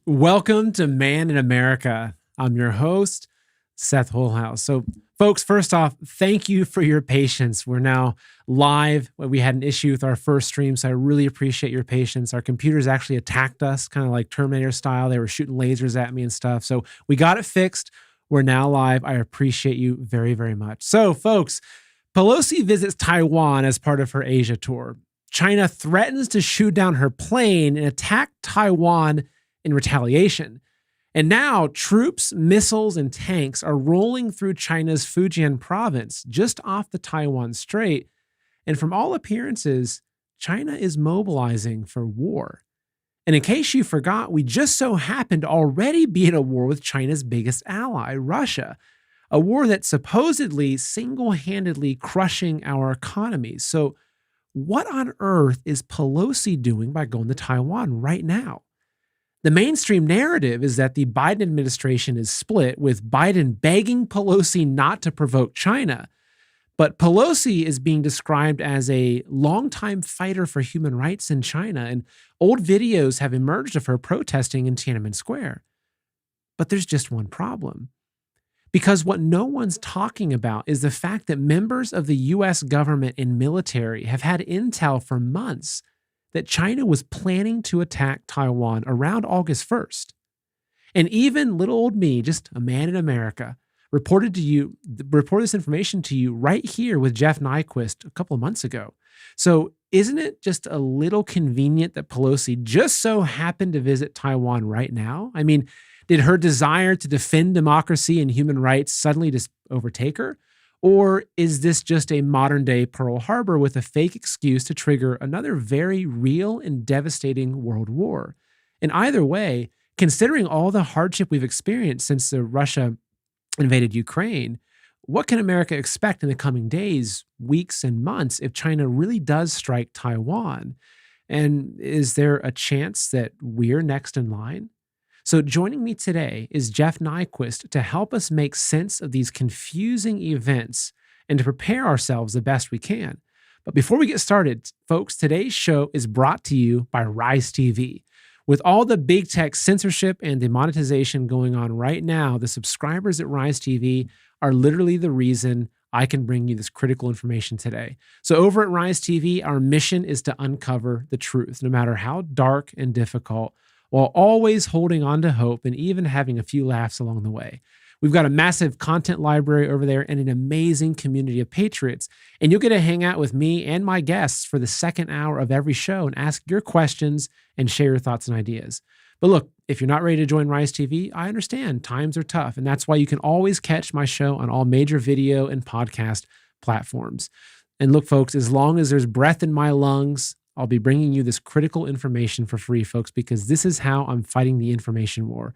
Welcome to Man in America. I'm your host, Seth Holhouse. So, folks, first off, thank you for your patience. We're now live. We had an issue with our first stream, so I really appreciate your patience. Our computers actually attacked us, kind of like Terminator style. They were shooting lasers at me and stuff. So we got it fixed. We're now live. I appreciate you very, very much. So, folks, Pelosi visits Taiwan as part of her Asia tour. China threatens to shoot down her plane and attack Taiwan in retaliation. And now troops, missiles, and tanks are rolling through China's Fujian province, just off the Taiwan strait. And from all appearances, China is mobilizing for war. And in case you forgot, we just so happened to already be in a war with China's biggest ally, Russia, a war that's supposedly single-handedly crushing our economies. So what on earth is Pelosi doing by going to Taiwan right now? The mainstream narrative is that the Biden administration is split, with Biden begging Pelosi not to provoke China. But Pelosi is being described as a longtime fighter for human rights in China, and old videos have emerged of her protesting in Tiananmen Square. But there's just one problem. Because what no one's talking about is the fact that members of the US government and military have had intel for months that China was planning to attack Taiwan around August 1st. And even little old me, just a man in America, reported this information to you right here with Jeff Nyquist a couple of months ago. So isn't it just a little convenient that Pelosi just so happened to visit Taiwan right now? I mean, did her desire to defend democracy and human rights suddenly just overtake her? Or is this just a modern-day Pearl Harbor with a fake excuse to trigger another very real and devastating world war? And either way, considering all the hardship we've experienced since Russia invaded Ukraine, what can America expect in the coming days, weeks, and months if China really does strike Taiwan? And is there a chance that we're next in line? So joining me today is Jeff Nyquist to help us make sense of these confusing events and to prepare ourselves the best we can. But before we get started, folks, today's show is brought to you by Rise TV. With all the big tech censorship and demonetization going on right now, the subscribers at Rise TV are literally the reason I can bring you this critical information today. So over at Rise TV, our mission is to uncover the truth, no matter how dark and difficult, while always holding on to hope and even having a few laughs along the way. We've got a massive content library over there and an amazing community of patriots. And you'll get to hang out with me and my guests for the second hour of every show and ask your questions and share your thoughts and ideas. But look, if you're not ready to join Rise TV, I understand times are tough. And that's why you can always catch my show on all major video and podcast platforms. And look, folks, as long as there's breath in my lungs, I'll be bringing you this critical information for free, folks, because this is how I'm fighting the information war.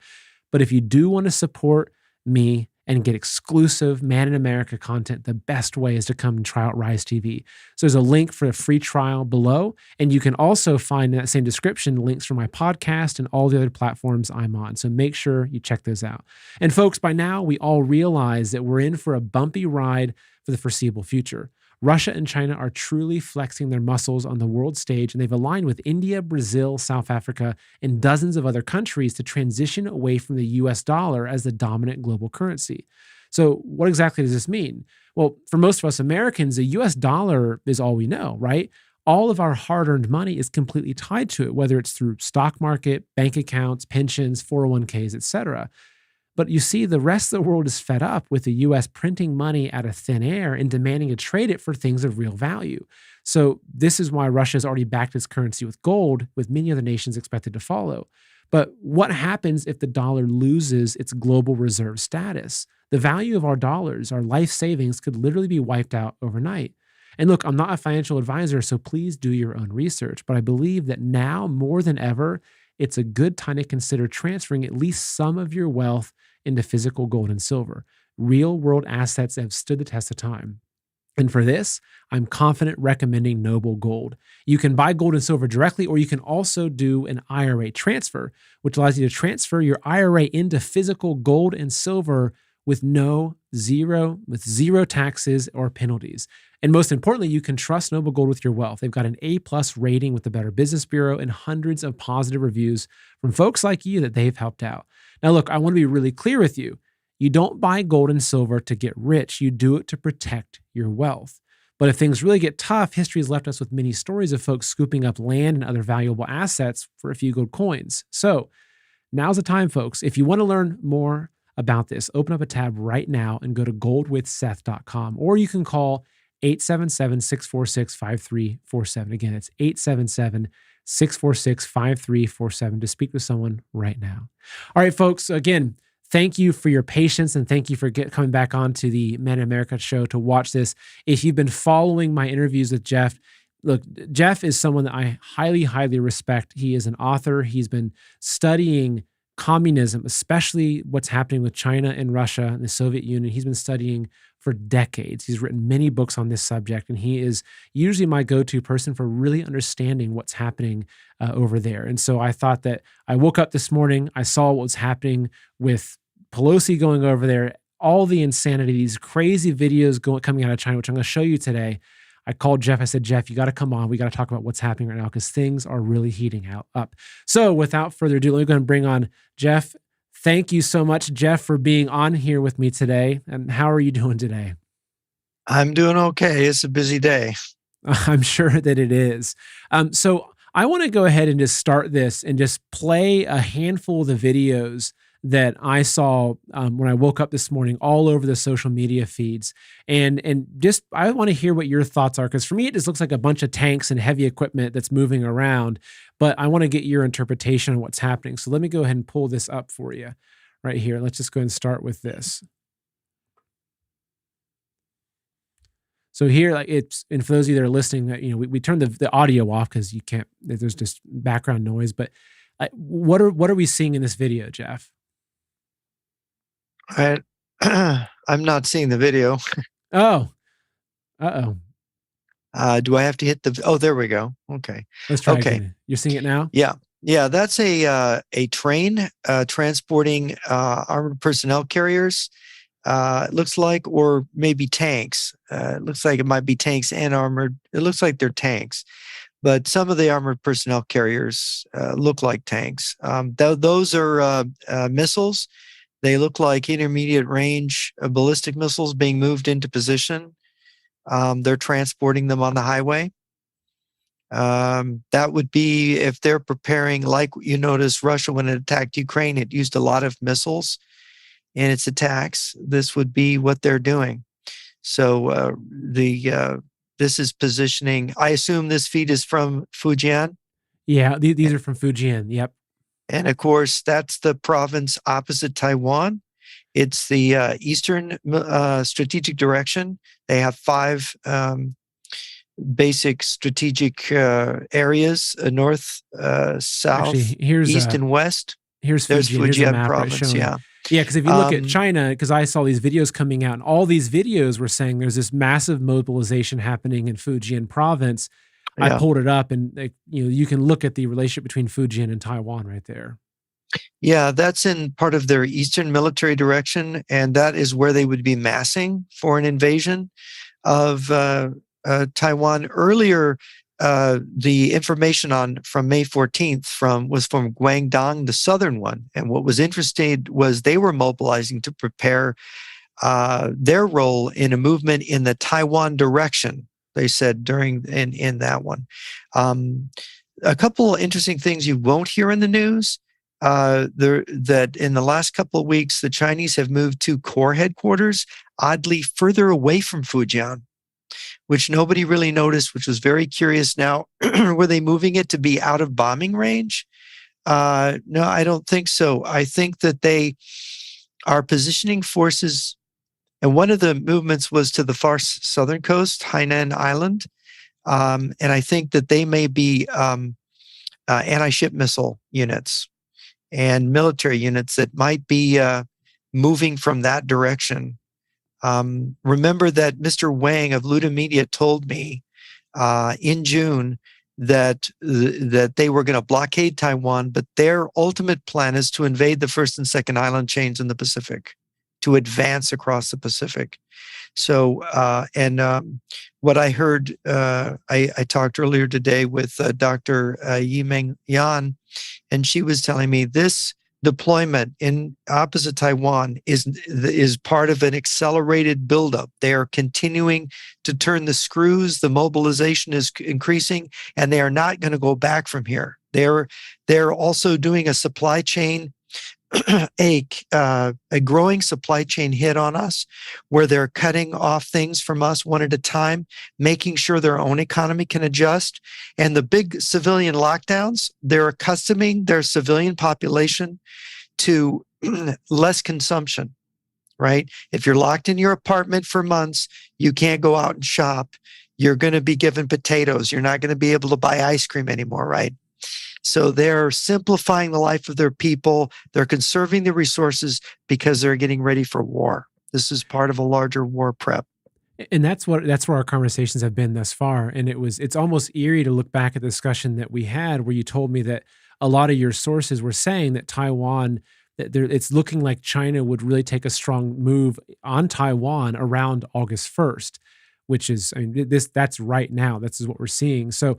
But if you do want to support me and get exclusive Man in America content, the best way is to come and try out Rise TV. So there's a link for a free trial below, and you can also find in that same description links for my podcast and all the other platforms I'm on. So make sure you check those out. And folks, by now we all realize that we're in for a bumpy ride for the foreseeable future. Russia and China are truly flexing their muscles on the world stage, and they've aligned with India, Brazil, South Africa, and dozens of other countries to transition away from the US dollar as the dominant global currency. So what exactly does this mean? Well, for most of us Americans, the US dollar is all we know, right? All of our hard-earned money is completely tied to it, whether it's through stock market, bank accounts, pensions, 401ks, etc. But you see, the rest of the world is fed up with the US printing money out of thin air and demanding to trade it for things of real value. So this is why Russia has already backed its currency with gold, with many other nations expected to follow. But what happens if the dollar loses its global reserve status? The value of our dollars, our life savings, could literally be wiped out overnight. And look, I'm not a financial advisor, so please do your own research. But I believe that now more than ever, it's a good time to consider transferring at least some of your wealth into physical gold and silver, real world assets that have stood the test of time. And for this, I'm confident recommending Noble Gold. You can buy gold and silver directly, or you can also do an IRA transfer, which allows you to transfer your IRA into physical gold and silver with zero taxes or penalties. And most importantly, you can trust Noble Gold with your wealth. They've got an A+ rating with the Better Business Bureau and hundreds of positive reviews from folks like you that they've helped out. Now, look, I want to be really clear with you. You don't buy gold and silver to get rich. You do it to protect your wealth. But if things really get tough, history has left us with many stories of folks scooping up land and other valuable assets for a few gold coins. So now's the time, folks. If you want to learn more about this, open up a tab right now and go to goldwithseth.com, or you can call 877-646-5347. Again, it's 877-646-5347 to speak with someone right now. All right, folks, again, thank you for your patience and thank you for coming back on to the Men in America show to watch this. If you've been following my interviews with Jeff, look, Jeff is someone that I highly, highly respect. He is an author. He's been studying communism, especially what's happening with China and Russia and the Soviet Union. He's been studying for decades. He's written many books on this subject, and he is usually my go-to person for really understanding what's happening over there. And so I thought that I woke up this morning, I saw what was happening with Pelosi going over there, all the insanity, these crazy videos coming out of China, which I'm going to show you today. I called Jeff. I said, Jeff, you got to come on. We got to talk about what's happening right now because things are really heating up. So without further ado, let me go and bring on Jeff. Thank you so much, Jeff, for being on here with me today. And how are you doing today? I'm doing okay. It's a busy day. I'm sure that it is. So I want to go ahead and just start this and just play a handful of the videos that I saw when I woke up this morning all over the social media feeds. And just, I want to hear what your thoughts are, because for me, it just looks like a bunch of tanks and heavy equipment that's moving around, but I want to get your interpretation on what's happening. So let me go ahead and pull this up for you right here. Let's just go and start with this. So here, like it's, and for those of you that are listening, that we turned the audio off because you can't, there's just background noise, but what are we seeing in this video, Jeff? I'm not seeing the video. Oh, uh-oh. Do I have to hit the? Oh, there we go. Okay. Let's try again. You're seeing it now? Yeah. That's a train transporting armored personnel carriers. It looks like, or maybe tanks. It looks like it might be tanks and armored. It looks like they're tanks, but some of the armored personnel carriers look like tanks. Those are missiles. They look like intermediate range ballistic missiles being moved into position. They're transporting them on the highway. That would be if they're preparing, like you notice Russia, when it attacked Ukraine, it used a lot of missiles in its attacks. This would be what they're doing. So this is positioning. I assume this feed is from Fujian. Yeah, these are from Fujian. Yep. And of course, that's the province opposite Taiwan. It's the eastern strategic direction. They have 5 basic strategic areas: north, south, actually, east, and west. There's Fujian province. Yeah, because if you look at China, because I saw these videos coming out, and all these videos were saying there's this massive mobilization happening in Fujian province. I pulled it up, and you can look at the relationship between Fujian and Taiwan right there. Yeah, that's in part of their eastern military direction, and that is where they would be massing for an invasion of Taiwan. Earlier, the information from May 14th was from Guangdong, the southern one, and what was interesting was they were mobilizing to prepare their role in a movement in the Taiwan direction. They said in that one. A couple of interesting things you won't hear in the news. That in the last couple of weeks, the Chinese have moved to core headquarters, oddly further away from Fujian, which nobody really noticed, which was very curious. Now, were they moving it to be out of bombing range? No, I don't think so. I think that they are positioning forces, and one of the movements was to the far southern coast, Hainan Island, and I think that they may be anti-ship missile units and military units that might be moving from that direction. Remember that Mr. Wang of Luda Media told me in June that they were going to blockade Taiwan, but their ultimate plan is to invade the first and second island chains in the Pacific. to advance across the Pacific. So, what I heard, I talked earlier today with Dr. Yimeng Yan, and she was telling me this deployment in opposite Taiwan is part of an accelerated buildup. They are continuing to turn the screws. The mobilization is increasing, and they are not going to go back from here. They're also doing a supply chain a growing supply chain hit on us, where they're cutting off things from us one at a time, making sure their own economy can adjust. And the big civilian lockdowns, they're accustoming their civilian population to less consumption, right? If you're locked in your apartment for months, you can't go out and shop. You're going to be given potatoes. You're not going to be able to buy ice cream anymore, right? So they're simplifying the life of their people. They're conserving the resources because they're getting ready for war. This is part of a larger war prep. And that's where our conversations have been thus far. And it's almost eerie to look back at the discussion that we had, where you told me that a lot of your sources were saying that Taiwan, it's looking like China would really take a strong move on Taiwan around August 1st, which is, I mean, that's right now. This is what we're seeing. So,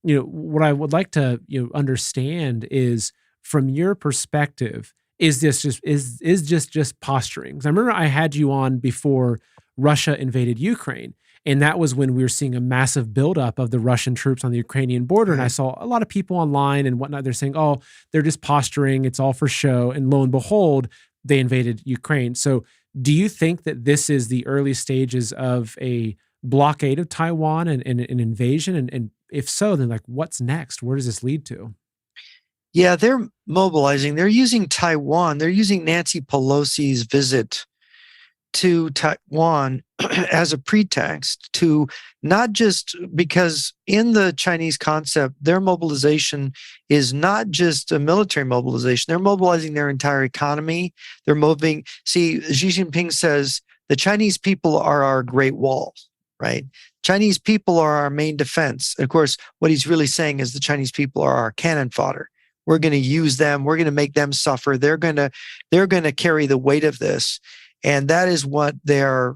what I would like to understand is, from your perspective, is this just posturing? 'Cause I remember I had you on before Russia invaded Ukraine, and that was when we were seeing a massive buildup of the Russian troops on the Ukrainian border. And I saw a lot of people online and whatnot. They're saying, "Oh, they're just posturing; it's all for show." And lo and behold, they invaded Ukraine. So, do you think that this is the early stages of a blockade of Taiwan and an invasion? And if so, then what's next? Where does this lead to? Yeah, they're mobilizing. They're using Taiwan. They're using Nancy Pelosi's visit to Taiwan as a pretext to, not just because in the Chinese concept, their mobilization is not just a military mobilization. They're mobilizing their entire economy. They're moving. See, Xi Jinping says the Chinese people are our Great Wall, right? Chinese people are our main defense. Of course, what he's really saying is the Chinese people are our cannon fodder. We're going to use them. We're going to make them suffer. They're going to carry the weight of this, and that is what they're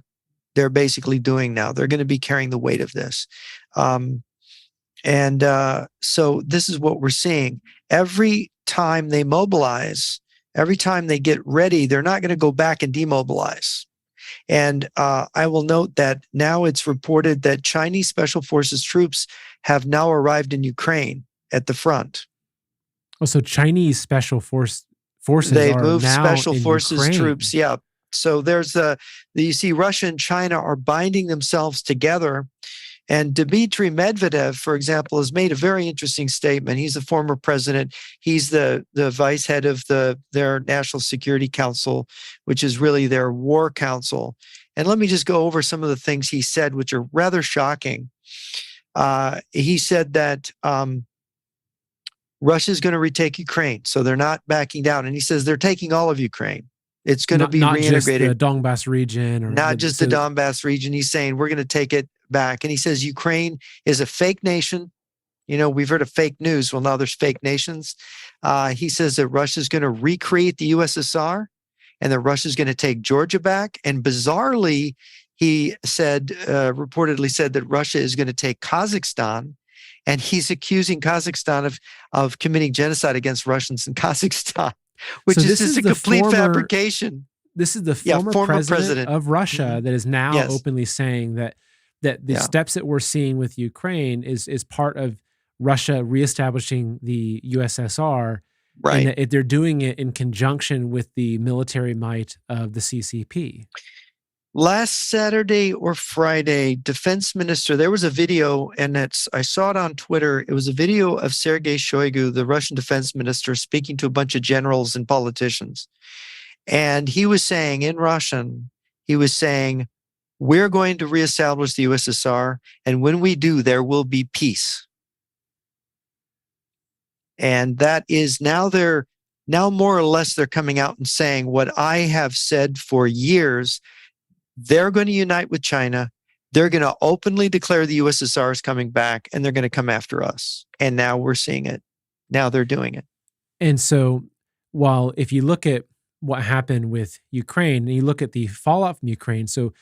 basically doing now. They're going to be carrying the weight of this, so this is what we're seeing. Every time they mobilize, every time they get ready, they're not going to go back and demobilize. And I will note that now it's reported that Chinese Special Forces troops have now arrived in Ukraine at the front. Oh, so Chinese Special Forces They've are moved now Special in Forces Ukraine. troops. Yeah. So you see Russia and China are binding themselves together. And Dmitry Medvedev, for example, has made a very interesting statement. He's a former president. He's the vice head of their National Security Council, which is really their war council. And let me just go over some of the things he said, which are rather shocking. He said that Russia's going to retake Ukraine, so they're not backing down. And he says they're taking all of Ukraine. It's going to be reintegrated. Not just the Donbass region. Not just the Donbass region. He's saying we're going to take it back. And he says Ukraine is a fake nation. We've heard of fake news. Well, now there's fake nations. He says that Russia's going to recreate the USSR, and that Russia's going to take Georgia back. And bizarrely, he reportedly said that Russia is going to take Kazakhstan. And he's accusing Kazakhstan of committing genocide against Russians in Kazakhstan, which is just a complete fabrication. This is the former president of Russia that is now openly saying that the steps that we're seeing with Ukraine is part of Russia reestablishing the USSR, right? And that they're doing it in conjunction with the military might of the CCP. Last Saturday or Friday, defense minister, there was a video, and I saw it on Twitter. It was a video of Sergei Shoigu, the Russian defense minister, speaking to a bunch of generals and politicians. And he was saying in Russian, we're going to reestablish the USSR, and when we do, there will be peace. And that is now more or less they're coming out and saying what I have said for years. They're going to unite with China. They're going to openly declare the USSR is coming back, and they're going to come after us. And now we're seeing it. Now they're doing it. And so, while if you look at what happened with Ukraine, and you look at the fallout from Ukraine. So,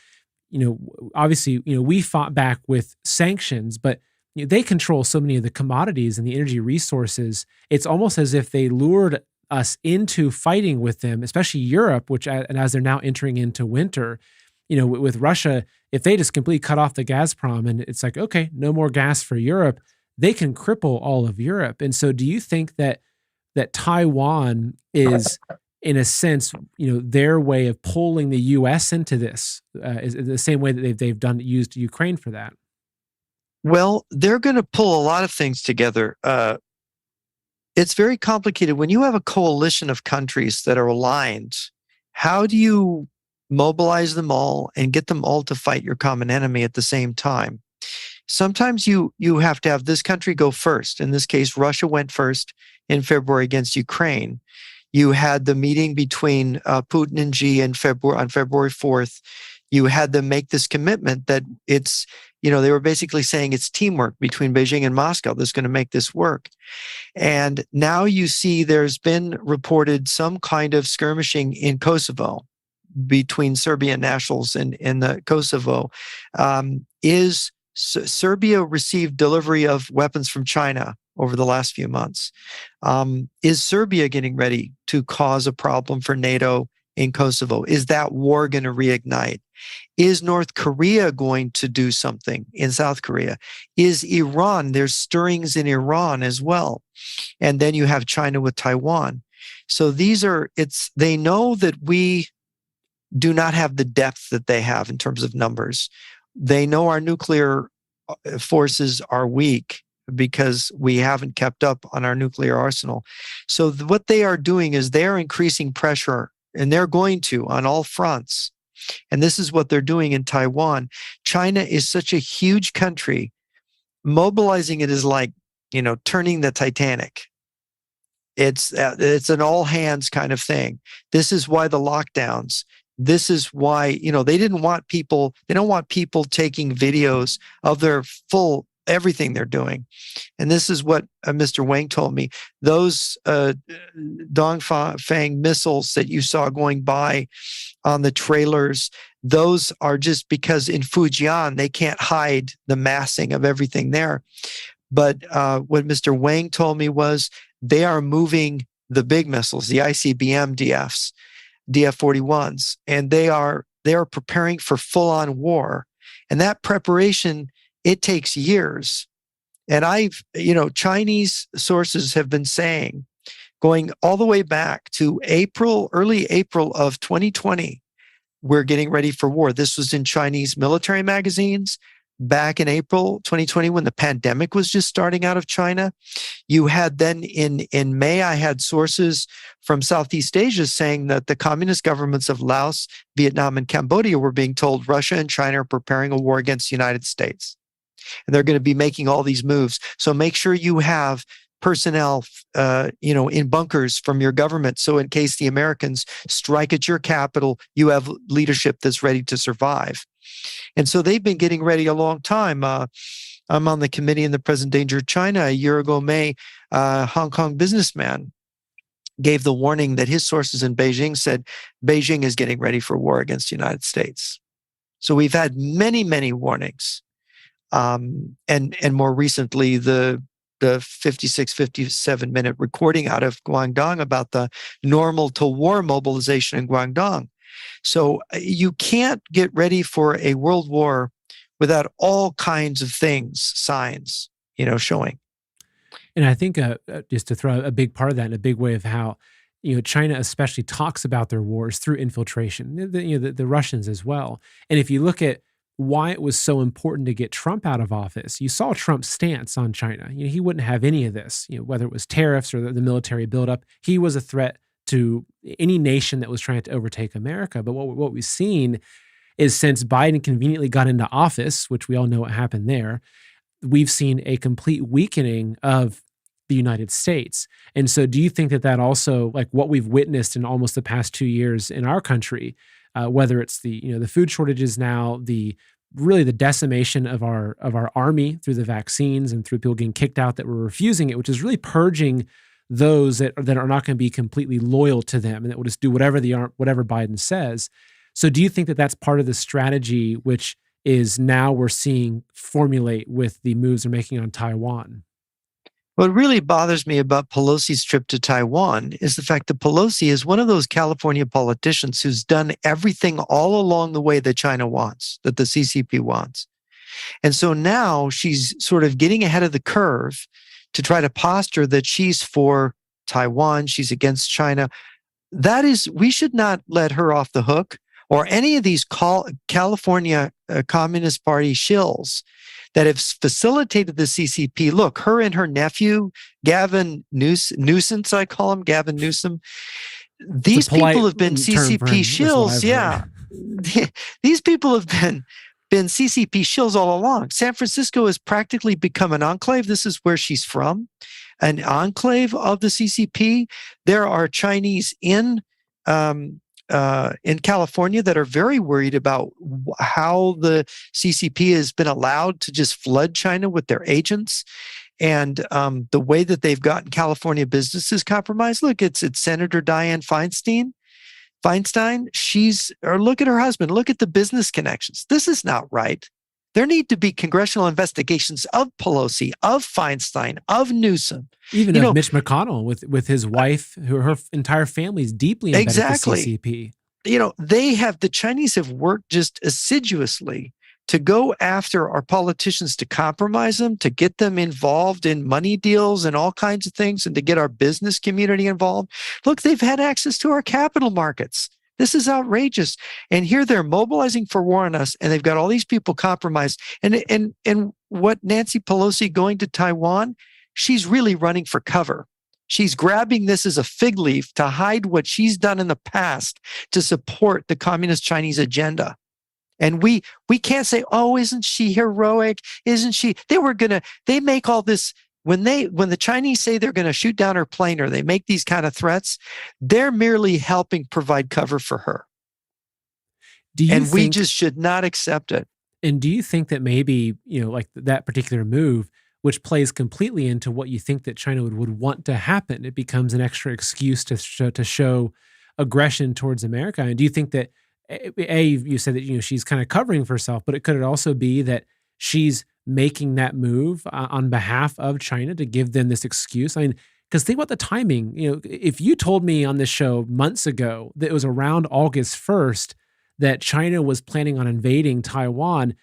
obviously, we fought back with sanctions, but they control so many of the commodities and the energy resources. It's almost as if they lured us into fighting with them, especially Europe, and as they're now entering into winter, with Russia, if they just completely cut off the Gazprom and it's like, okay, no more gas for Europe, they can cripple all of Europe. And so do you think that Taiwan is, in a sense, their way of pulling the U.S. into this, is the same way that they've used Ukraine for that? Well, they're going to pull a lot of things together. It's very complicated. When you have a coalition of countries that are aligned, how do you mobilize them all and get them all to fight your common enemy at the same time? Sometimes you have to have this country go first. In this case, Russia went first in February against Ukraine. You had the meeting between Putin and Xi on February 4th. You had them make this commitment that it's, they were basically saying it's teamwork between Beijing and Moscow that's going to make this work. And now you see there's been reported some kind of skirmishing in Kosovo between Serbian nationals in the Kosovo. Serbia received delivery of weapons from China over the last few months. Is Serbia getting ready to cause a problem for NATO in Kosovo? Is that war going to reignite? Is North Korea going to do something in South Korea? Is Iran? There's stirrings in Iran as well. And then you have China with Taiwan. So they know that we do not have the depth that they have in terms of numbers. They know our nuclear forces are weak because we haven't kept up on our nuclear arsenal. So what they are doing is they're increasing pressure, and they're going to on all fronts. And this is what they're doing in Taiwan. China is such a huge country. Mobilizing it is like, turning the Titanic. It's an all hands kind of thing. This is why the lockdowns. This is why, they don't want people taking videos of their full everything they're doing. And this is what Mr. Wang told me. Those Dongfang missiles that you saw going by on the trailers, those are just because in Fujian, they can't hide the massing of everything there. But what Mr. Wang told me was they are moving the big missiles, the ICBM DFs, DF-41s, and they are preparing for full-on war. And that preparation, it takes years. And Chinese sources have been saying, going all the way back to early April of 2020, we're getting ready for war. This was in Chinese military magazines back in April 2020 when the pandemic was just starting out of China. You had then in May, I had sources from Southeast Asia saying that the communist governments of Laos, Vietnam, and Cambodia were being told Russia and China are preparing a war against the United States. And they're going to be making all these moves. So make sure you have personnel, in bunkers from your government. So in case the Americans strike at your capital, you have leadership that's ready to survive. And so they've been getting ready a long time. I'm on the committee in the present danger of China. A year ago, May, Hong Kong businessman gave the warning that his sources in Beijing said Beijing is getting ready for war against the United States. So we've had many, many warnings. And more recently, the 56, 57-minute recording out of Guangdong about the normal to war mobilization in Guangdong. So you can't get ready for a world war without all kinds of signs, showing. And I think just to throw a big part of that, and a big way of how, China especially talks about their wars through infiltration, the Russians as well. And if you look at why it was so important to get Trump out of office, you saw Trump's stance on China. He wouldn't have any of this, whether it was tariffs or the military buildup. He was a threat to any nation that was trying to overtake America. But what we've seen is since Biden conveniently got into office, which we all know what happened there, we've seen a complete weakening of the United States. And so do you think that also, like what we've witnessed in almost the past 2 years in our country, whether it's the food shortages now, the decimation of our army through the vaccines and through people getting kicked out that were refusing it, which is really purging those that are not going to be completely loyal to them and that will just do whatever whatever Biden says. So do you think that that's part of the strategy, which is now we're seeing formulate with the moves they're making on Taiwan? What really bothers me about Pelosi's trip to Taiwan is the fact that Pelosi is one of those California politicians who's done everything all along the way that China wants, that the CCP wants. And so now she's sort of getting ahead of the curve to try to posture that she's for Taiwan, she's against China. We should not let her off the hook, or any of these California Communist Party shills that have facilitated the CCP. Look, her and her nephew, Gavin Nuisance, I call him, Gavin Newsom. These people have been CCP shills. Yeah. These people have been CCP shills all along. San Francisco has practically become an enclave. This is where she's from, an enclave of the CCP. There are Chinese in California that are very worried about how the CCP has been allowed to just flood China with their agents, and the way that they've gotten California businesses compromised. Look, it's Senator Dianne Feinstein. Or look at her husband. Look at the business connections. This is not right. There need to be congressional investigations of Pelosi, of Feinstein, of Newsom. Even of Mitch McConnell with his wife, her entire family is deeply embedded with the CCP. The Chinese have worked just assiduously to go after our politicians, to compromise them, to get them involved in money deals and all kinds of things, and to get our business community involved. Look, they've had access to our capital markets. This is outrageous. And here they're mobilizing for war on us, and they've got all these people compromised. And what Nancy Pelosi going to Taiwan, she's really running for cover. She's grabbing this as a fig leaf to hide what she's done in the past to support the Communist Chinese agenda. And we can't say, oh, isn't she heroic? Isn't she? They make all this, when the Chinese say they're going to shoot down her plane, or they make these kind of threats, they're merely helping provide cover for her. We just should not accept it. And do you think that maybe, like that particular move, which plays completely into what you think that China would want to happen, it becomes an extra excuse to show aggression towards America? And do you think that, you said that she's kind of covering for herself, but could it also be that she's making that move on behalf of China to give them this excuse? I mean, because think about the timing. If you told me on this show months ago that it was around August 1st that China was planning on invading Taiwan,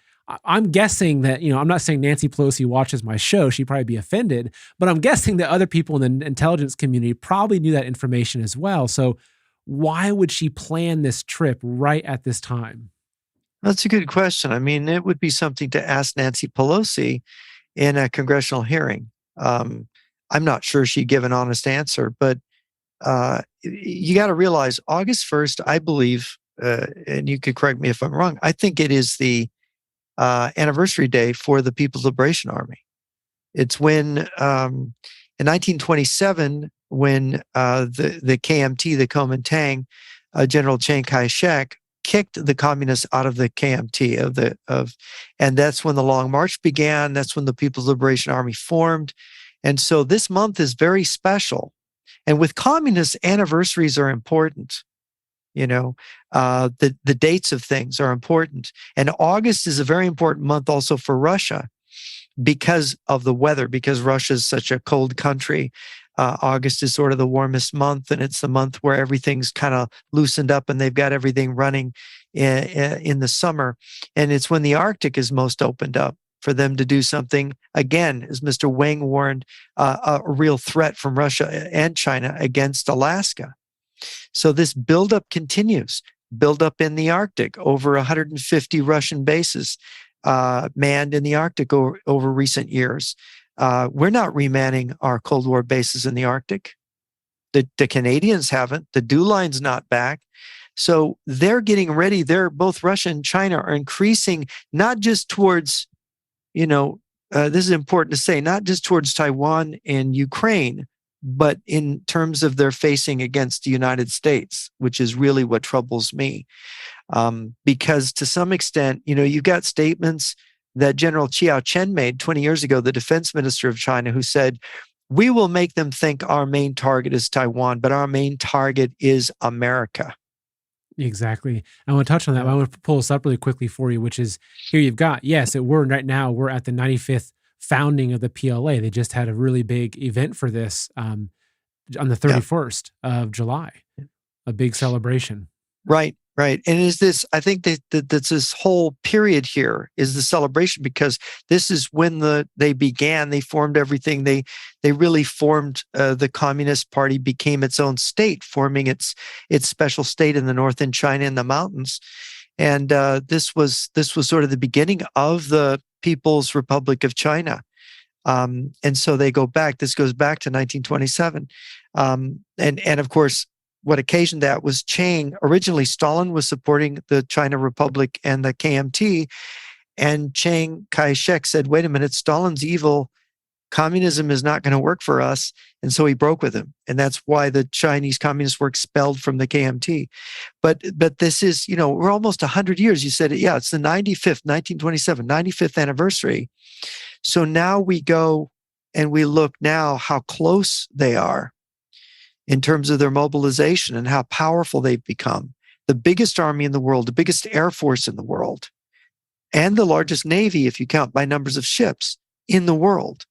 I'm guessing that, I'm not saying Nancy Pelosi watches my show, she'd probably be offended, but I'm guessing that other people in the intelligence community probably knew that information as well. So why would she plan this trip right at this time? That's a good question. I mean, it would be something to ask Nancy Pelosi in a congressional hearing. I'm not sure she'd give an honest answer, but you got to realize August 1st, I believe, and you could correct me if I'm wrong, I think it is the anniversary day for the People's Liberation Army. It's when, in 1927, when the KMT, the Kuomintang, General Chiang Kai-shek kicked the communists out of the KMT and that's when the Long March began. That's when the People's Liberation Army formed. And so this month is very special. And with communists, anniversaries are important. The dates of things are important. And August is a very important month also for Russia because of the weather, because Russia is such a cold country. August is sort of the warmest month, and it's the month where everything's kind of loosened up and they've got everything running in the summer. And it's when the Arctic is most opened up for them to do something, again, as Mr. Wang warned, a real threat from Russia and China against Alaska. So this buildup continues, buildup in the Arctic, over 150 Russian bases manned in the Arctic over recent years. We're not remanning our Cold War bases in the Arctic. The Canadians haven't. The DEW line's not back. So they're getting ready. Both Russia and China are increasing, not just towards, this is important to say, not just towards Taiwan and Ukraine, but in terms of their facing against the United States, which is really what troubles me. Because to some extent, you've got statements that General Chiao Chen made 20 years ago, the defense minister of China, who said, we will make them think our main target is Taiwan, but our main target is America. Exactly. I want to touch on that. Yeah. But I want to pull this up really quickly for you, which is here you've got, yes, right now we're at the 95th founding of the PLA. They just had a really big event for this on the Yeah. 31st of July, a big celebration. Right, right. And is this, I think that's this whole period here is the celebration, because this is when they began, they formed everything. They really formed, the Communist Party became its own state, forming its special state in the north in China in the mountains. And this was sort of the beginning of the People's Republic of China. And so they go back, this goes back to 1927. And of course, what occasioned that was Chiang. Originally, Stalin was supporting the China Republic and the KMT, and Chiang Kai-shek said, wait a minute, Stalin's evil. Communism is not going to work for us. And so he broke with him. And that's why the Chinese communists were expelled from the KMT. But this is, we're almost 100 years. You said it. Yeah, it's the 95th, 1927, 95th anniversary. So now we go and we look now how close they are in terms of their mobilization and how powerful they've become. The biggest army in the world, the biggest air force in the world, and the largest navy, if you count by numbers of ships, in the world.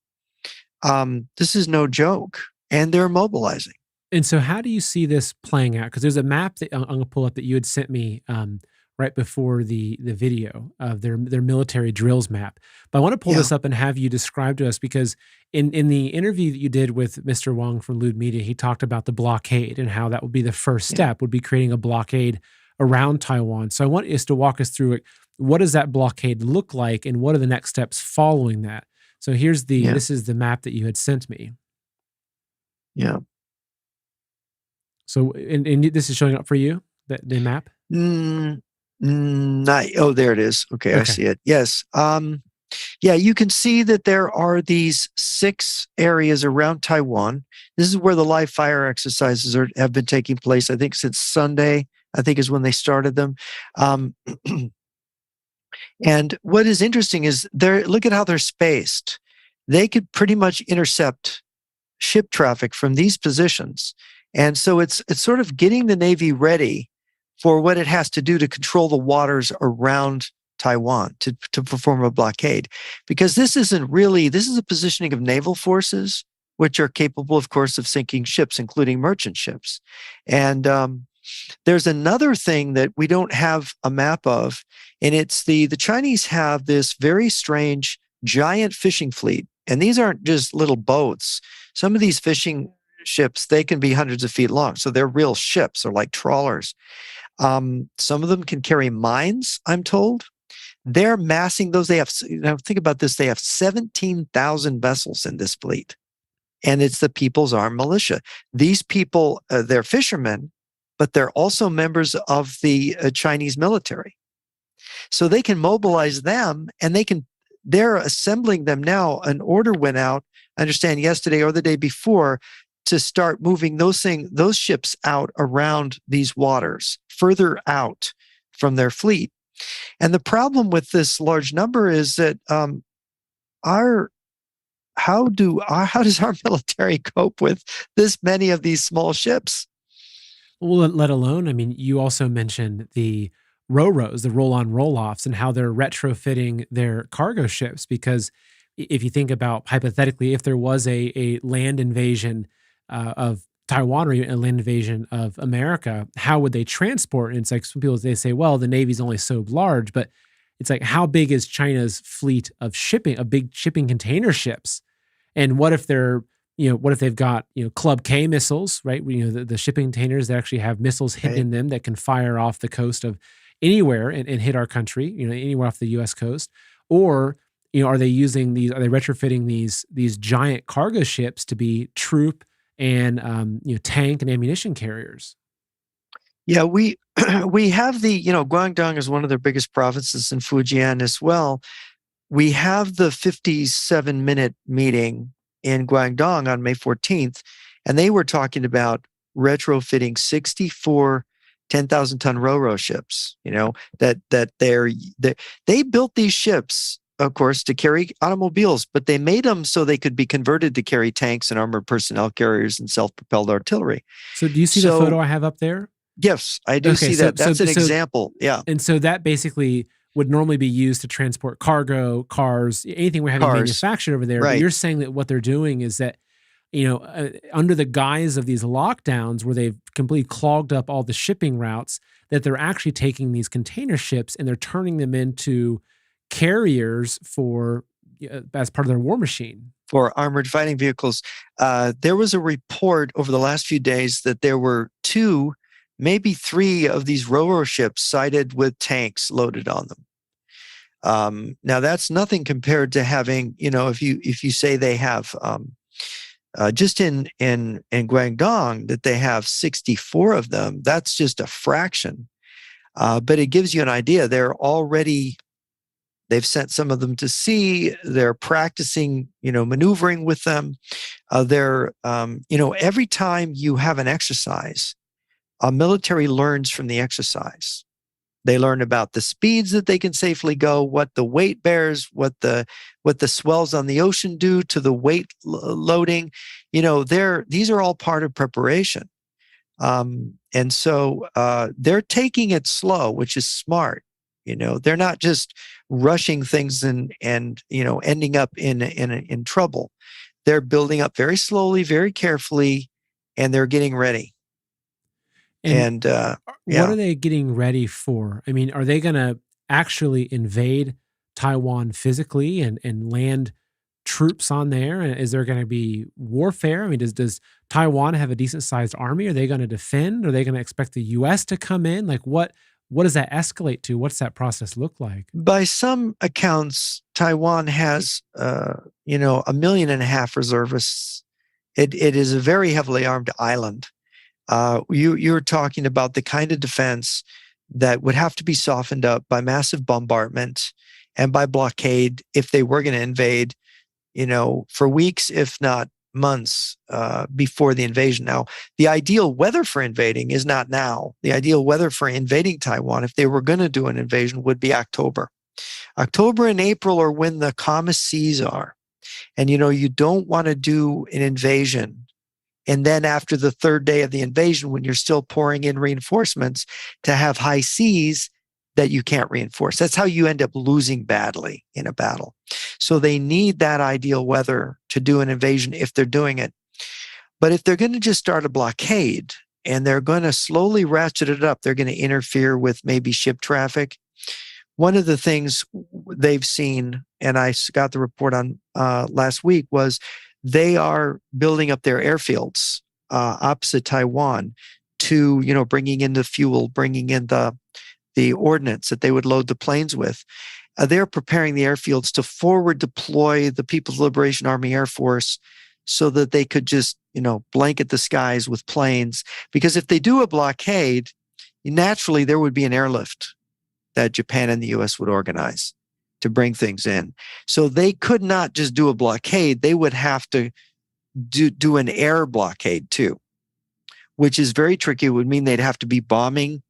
This is no joke, and they're mobilizing. And so how do you see this playing out? Because there's a map that I'm going to pull up that you had sent me right before the video of their military drills map. But I want to pull this up and have you describe to us, because in the interview that you did with Mr. Wang from Lewd Media, he talked about the blockade and how that would be the first step, would be creating a blockade around Taiwan. So I want us to walk us through it. What does that blockade look like, and what are the next steps following that? So here's this is the map that you had sent me. Yeah. So, and this is showing up for you, the map? There it is. Okay, I see it. Yes. Yeah, you can see that there are these 6 areas around Taiwan. This is where the live fire exercises have been taking place. I think since Sunday, I think is when they started them. And what is interesting is look at how they're spaced. They could pretty much intercept ship traffic from these positions. And so it's sort of getting the Navy ready for what it has to do to control the waters around Taiwan, to perform a blockade. Because this is a positioning of naval forces, which are capable, of course, of sinking ships, including merchant ships. And there's another thing that we don't have a map of, and it's the Chinese have this very strange giant fishing fleet. And these aren't just little boats. Some of these fishing ships, they can be hundreds of feet long. So they're real ships. They're like trawlers. Some of them can carry mines, I'm told. They're massing those. They have, think about this. They have 17,000 vessels in this fleet. And it's the People's Armed Militia. These people, they're fishermen, but they're also members of the Chinese military. So they can mobilize them, and they're assembling them now. An order went out, I understand yesterday or the day before, to start moving those ships out around these waters, further out from their fleet. And the problem with this large number is that how does our military cope with this many of these small ships? Well, let alone, I mean, you also mentioned the ro-ros, the roll-on roll-offs, and how they're retrofitting their cargo ships. Because if you think about, hypothetically, if there was a land invasion of Taiwan, or a land invasion of America, how would they transport? And it's like, some people, they say, well, the Navy's only so large, but it's like, how big is China's fleet of shipping, of big shipping container ships? And what if what if they've got, Club K missiles, right? The shipping containers that actually have missiles hidden in them that can fire off the coast of anywhere and hit our country, anywhere off the U.S. coast. Or, are they retrofitting these giant cargo ships to be troop and, tank and ammunition carriers? Yeah, we have Guangdong is one of their biggest provinces, in Fujian as well. We have the 57-minute meeting in Guangdong on May 14th, and they were talking about retrofitting 64 10,000-ton ro-ro ships. They built these ships of course, to carry automobiles, but they made them so they could be converted to carry tanks and armored personnel carriers and self-propelled artillery. So do you see the photo So I have up there? yes, I do Okay, see so that. That's an example. Yeah, and so that basically would normally be used to transport cargo, cars, anything we're having cars. manufactured over there. But Right. you're saying that what they're doing is that, under the guise of these lockdowns where they've completely clogged up all the shipping routes, that they're actually taking these container ships and they're turning them into carriers for as part of their war machine. For armored fighting vehicles. There was a report over the last few days that there were 2, maybe 3 of these ro-ro ships sighted with tanks loaded on them. Now that's nothing compared to having, if you say they have just in Guangdong that they have 64 of them, that's just a fraction. But it gives you an idea. They've sent some of them to sea. They're practicing, maneuvering with them. Every time you have an exercise, a military learns from the exercise. They learn about the speeds that they can safely go, what the weight bears, what the swells on the ocean do to the weight loading. These are all part of preparation. And so they're taking it slow, which is smart. They're not just rushing things and ending up in trouble. They're building up very slowly, very carefully, and they're getting ready. And yeah. What are they getting ready for? I mean, are they going to actually invade Taiwan physically and land troops on there? And is there going to be warfare? I mean, does Taiwan have a decent sized army? Are they going to defend? Are they going to expect the U.S. to come in? Like what does that escalate to? What's that process look like? By some accounts, Taiwan has, 1.5 million reservists. It is a very heavily armed island. You're talking about the kind of defense that would have to be softened up by massive bombardment and by blockade if they were going to invade, for weeks, if not months before the invasion. Now, the ideal weather for invading is not now. The ideal weather for invading Taiwan, if they were going to do an invasion, would be October. October and April are when the calmest seas are. And, you don't want to do an invasion. And then after the 3rd day of the invasion, when you're still pouring in reinforcements, to have high seas that you can't reinforce. That's how you end up losing badly in a battle. So they need that ideal weather to do an invasion if they're doing it. But if they're going to just start a blockade and they're going to slowly ratchet it up, they're going to interfere with maybe ship traffic. One of the things they've seen, and I got the report on last week, was they are building up their airfields opposite Taiwan to, bringing in the fuel, bringing in the ordnance that they would load the planes with. They're preparing the airfields to forward deploy the People's Liberation Army Air Force so that they could just, blanket the skies with planes. Because if they do a blockade, naturally there would be an airlift that Japan and the U.S. would organize to bring things in. So they could not just do a blockade. They would have to do an air blockade too, which is very tricky. It would mean they'd have to be bombing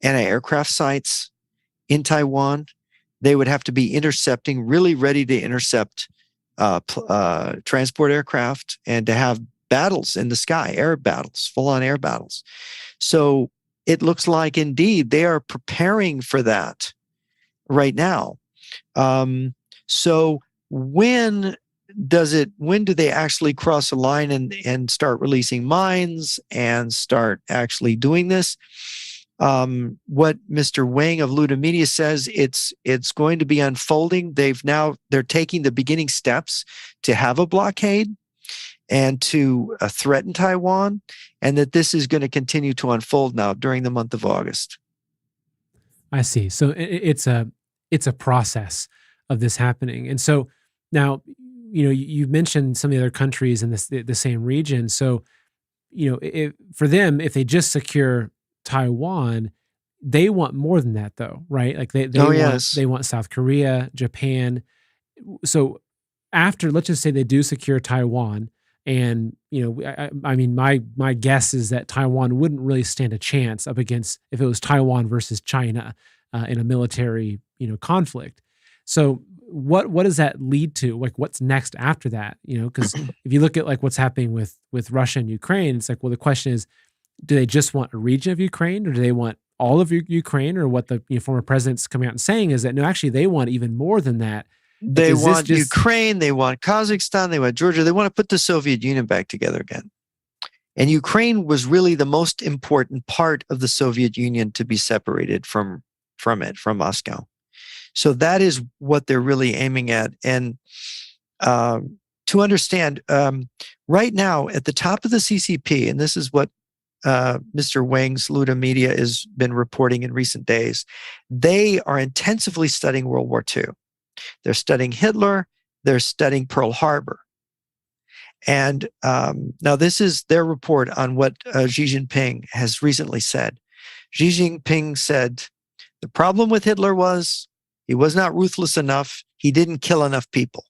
anti-aircraft sites in Taiwan. They would have to be intercepting, really ready to intercept transport aircraft and to have battles in the sky, air battles, full-on air battles. So it looks like indeed they are preparing for that right now. So when do they actually cross a line and start releasing mines and start actually doing this? What Mr. Wang of Luda Media says, it's going to be unfolding. They're taking the beginning steps to have a blockade and to threaten Taiwan, and that this is going to continue to unfold now during the month of August. I see. So it's a process of this happening. And so now, you mentioned some of the other countries in the same region. So, for them, if they just secure Taiwan, they want more than that though, right? Like they want South Korea, Japan. So after, let's just say they do secure Taiwan, and I mean, my guess is that Taiwan wouldn't really stand a chance up against if it was Taiwan versus China in a military conflict. So what does that lead to? Like, what's next after that? Because if you look at like what's happening with Russia and Ukraine, it's like, well, the question is, do they just want a region of Ukraine, or do they want all of Ukraine? Or what the former president's coming out and saying is that no, actually, they want even more than that. They want Ukraine, they want Kazakhstan, they want Georgia. They want to put the Soviet Union back together again. And Ukraine was really the most important part of the Soviet Union to be separated from Moscow. So that is what they're really aiming at. And to understand, right now at the top of the CCP, and this is what Mr. Wang's Luda Media has been reporting in recent days, they are intensively studying World War II. They're studying Hitler. They're studying Pearl Harbor. And now this is their report on what Xi Jinping has recently said. Xi Jinping said, the problem with Hitler was he was not ruthless enough. He didn't kill enough people.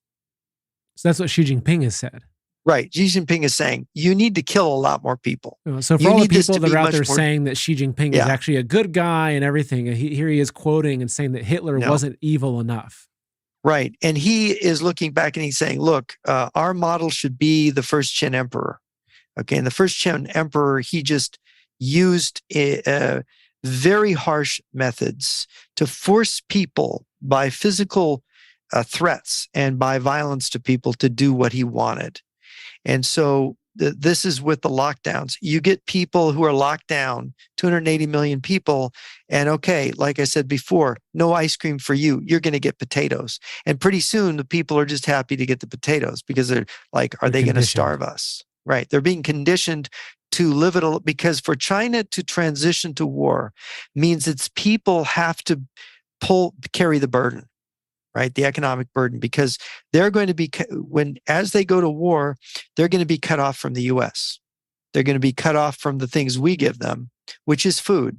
So that's what Xi Jinping has said. Right. Xi Jinping is saying, you need to kill a lot more people. So for all the people that are out there saying that Xi Jinping is actually a good guy and everything, here he is quoting and saying that Hitler wasn't evil enough. Right. And he is looking back and he's saying, look, our model should be the first Qin emperor. Okay. And the first Qin emperor, he just used very harsh methods to force people by physical threats and by violence to people to do what he wanted. And so this is with the lockdowns. You get people who are locked down, 280 million people, and okay, like I said before, no ice cream for you. You're going to get potatoes. And pretty soon the people are just happy to get the potatoes because they're like, are they going to starve us? Right. They're being conditioned to live it because for China to transition to war means its people have to carry the burden. Right, the economic burden, because they're going to be as they go to war, they're going to be cut off from the U.S. They're going to be cut off from the things we give them, which is food,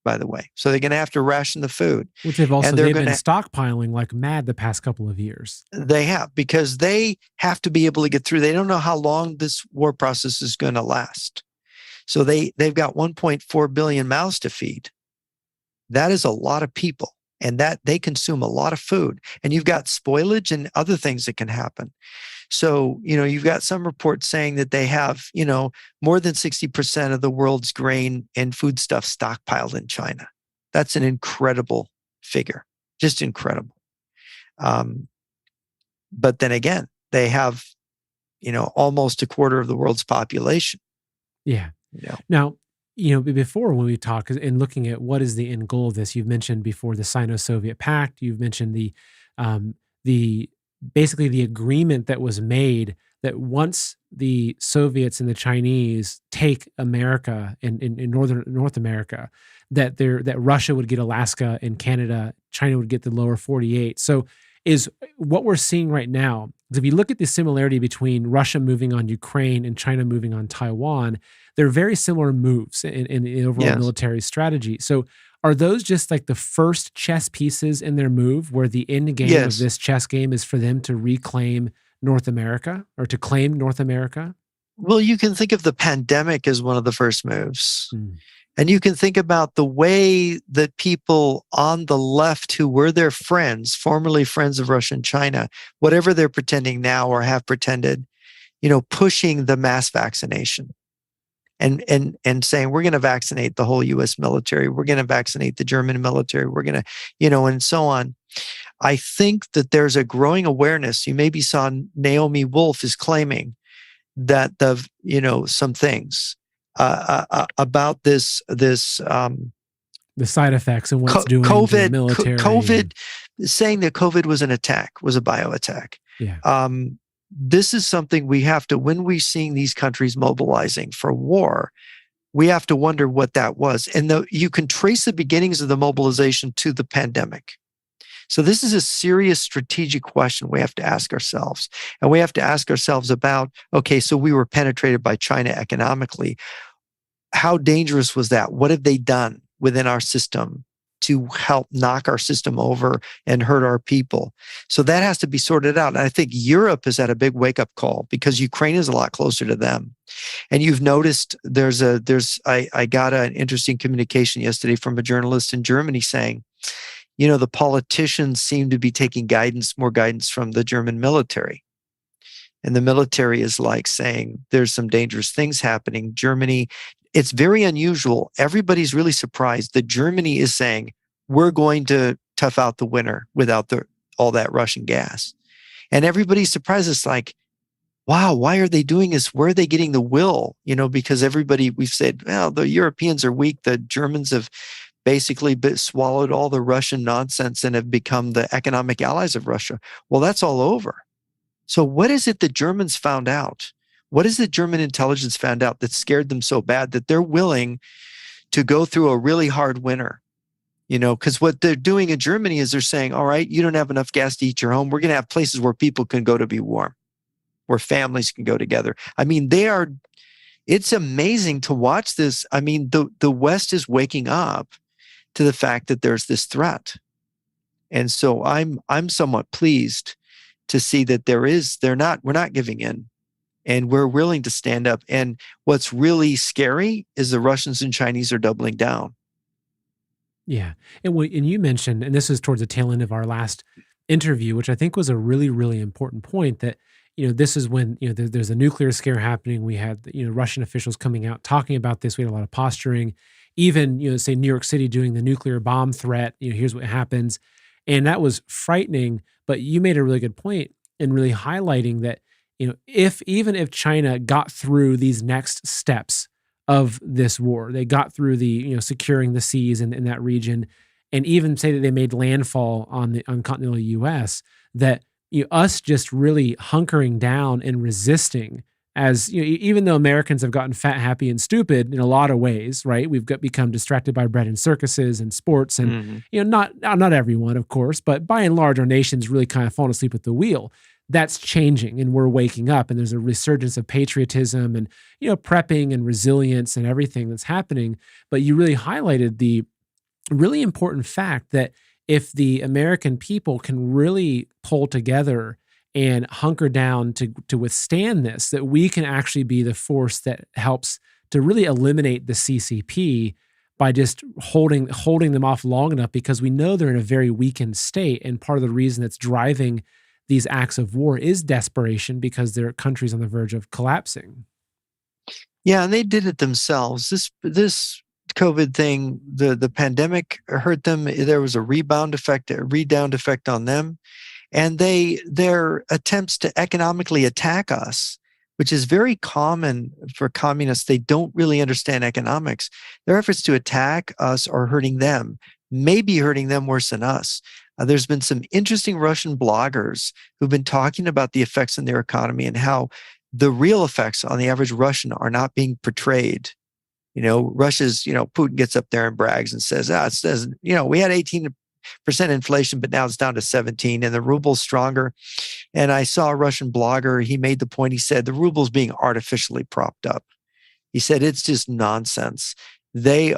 by the way. So they're going to have to ration the food, which they've been stockpiling like mad the past couple of years. They have, because they have to be able to get through. They don't know how long this war process is going to last. So they've got 1.4 billion mouths to feed. That is a lot of people. And that they consume a lot of food, and you've got spoilage and other things that can happen. So, you've got some reports saying that they have, more than 60% of the world's grain and foodstuff stockpiled in China. That's an incredible figure, just incredible. But then again, they have, almost a quarter of the world's population. Yeah. Now, before when we talk and looking at what is the end goal of this, you've mentioned before the Sino-Soviet Pact. You've mentioned basically the agreement that was made that once the Soviets and the Chinese take America in North America, that Russia would get Alaska and Canada, China would get the lower 48. So is what we're seeing right now. If you look at the similarity between Russia moving on Ukraine and China moving on Taiwan, they're very similar moves in the overall military strategy. So are those just like the first chess pieces in their move, where the end game of this chess game is for them to reclaim North America or to claim North America? Well, you can think of the pandemic as one of the first moves. And you can think about the way that people on the left who were their friends, formerly friends of Russia and China, whatever they're pretending now or have pretended, pushing the mass vaccination and saying, we're going to vaccinate the whole US military. We're going to vaccinate the German military. We're going to, and so on. I think that there's a growing awareness. You maybe saw Naomi Wolf is claiming that some things about this the side effects and what it's doing COVID, to the military. COVID, saying that COVID was was a bio attack. Yeah. This is something we have to, when we're seeing these countries mobilizing for war, we have to wonder what that was. And you can trace the beginnings of the mobilization to the pandemic. So this is a serious strategic question we have to ask ourselves. And we have to ask ourselves about, okay, so we were penetrated by China economically. How dangerous was that? What have they done within our system to help knock our system over and hurt our people? So that has to be sorted out. And I think Europe has had a big wake-up call because Ukraine is a lot closer to them. And you've noticed I got an interesting communication yesterday from a journalist in Germany saying, the politicians seem to be taking more guidance from the German military. And the military is like saying, there's some dangerous things happening. Germany, it's very unusual. Everybody's really surprised that Germany is saying, we're going to tough out the winter without all that Russian gas. And everybody's surprised. It's like, wow, why are they doing this? Where are they getting the will? Because we've said, well, the Europeans are weak. The Germans have basically swallowed all the Russian nonsense and have become the economic allies of Russia. Well, that's all over. So what is it the Germans found out? What is the German intelligence found out that scared them so bad that they're willing to go through a really hard winter? Because what they're doing in Germany is they're saying, all right, you don't have enough gas to heat your home. We're going to have places where people can go to be warm, where families can go together. I mean, it's amazing to watch this. I mean, the West is waking up to the fact that there's this threat. And so I'm somewhat pleased to see that we're not giving in, and we're willing to stand up. And what's really scary is the Russians and Chinese are doubling down. Yeah. And you mentioned, and this is towards the tail end of our last interview, which I think was a really, really important point, that, this is when, there's a nuclear scare happening. We had, Russian officials coming out talking about this. We had a lot of posturing, even, say New York City doing the nuclear bomb threat, here's what happens. And that was frightening. But you made a really good point in really highlighting that, even if China got through these next steps of this war, they got through the, securing the seas in that region, and even say that they made landfall on continental U.S., that us just really hunkering down and resisting, as even though Americans have gotten fat, happy, and stupid in a lot of ways, right? We've become distracted by bread and circuses and sports, and not everyone, of course, but by and large, our nation's really kind of fallen asleep at the wheel. That's changing, and we're waking up, and there's a resurgence of patriotism and prepping and resilience and everything that's happening. But you really highlighted the really important fact that if the American people can really pull together and hunker down to withstand this, that we can actually be the force that helps to really eliminate the CCP by just holding them off long enough, because we know they're in a very weakened state. And part of the reason that's driving these acts of war is desperation, because their country's on the verge of collapsing. Yeah, and they did it themselves. This COVID thing, the pandemic hurt them. There was a rebound effect on them. And their attempts to economically attack us, which is very common for communists. They don't really understand economics. Their efforts to attack us are hurting them, maybe hurting them worse than us. There's been some interesting Russian bloggers who've been talking about the effects on their economy and how the real effects on the average Russian are not being portrayed. Russia's, Putin gets up there and brags and says, it says, we had 18% inflation, but now it's down to 17, and the ruble's stronger. And I saw a Russian blogger, he made the point, he said, the ruble's being artificially propped up. He said, it's just nonsense. The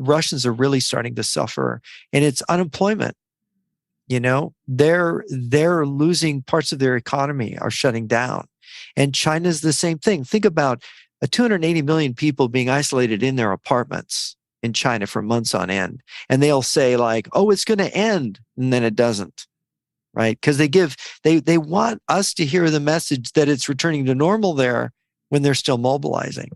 Russians are really starting to suffer, and it's unemployment. They're losing parts of their economy, are shutting down. And China's the same thing. Think about 280 million people being isolated in their apartments in China for months on end. And they'll say like, oh, it's going to end. And then it doesn't, right? Because they want us to hear the message that it's returning to normal there when they're still mobilizing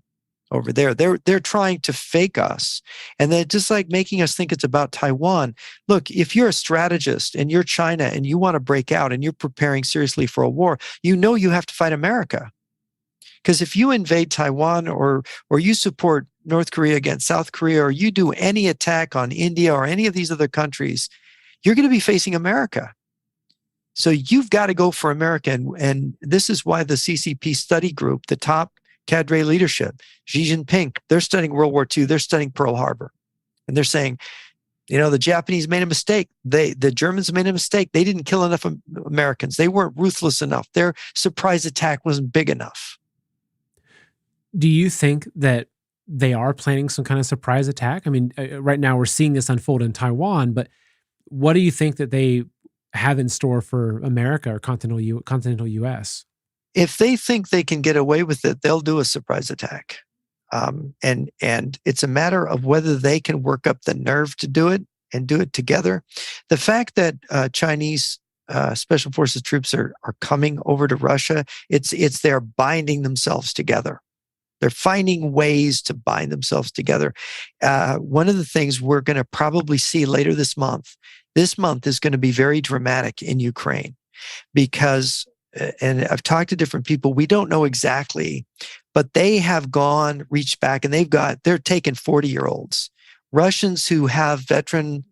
over there. They're trying to fake us. And they're just like making us think it's about Taiwan. Look, if you're a strategist and you're China and you want to break out and you're preparing seriously for a war, you have to fight America. Because if you invade Taiwan or you support North Korea against South Korea, or you do any attack on India or any of these other countries, you're going to be facing America. So you've got to go for America. And this is why the CCP study group, the top cadre leadership, Xi Jinping, they're studying World War II, they're studying Pearl Harbor. And they're saying, the Japanese made a mistake. The Germans made a mistake. They didn't kill enough Americans. They weren't ruthless enough. Their surprise attack wasn't big enough. Do you think that they are planning some kind of surprise attack? I mean, right now we're seeing this unfold in Taiwan, but what do you think that they have in store for America or continental U.S.? If they think they can get away with it, they'll do a surprise attack. And it's a matter of whether they can work up the nerve to do it and do it together. The fact that Chinese special forces troops are coming over to Russia, it's they're binding themselves together. They're finding ways to bind themselves together. One of the things we're going to probably see later this month is going to be very dramatic in Ukraine because, and I've talked to different people, we don't know exactly, but they have reached back, and they're taking 40-year-olds, Russians who have veteran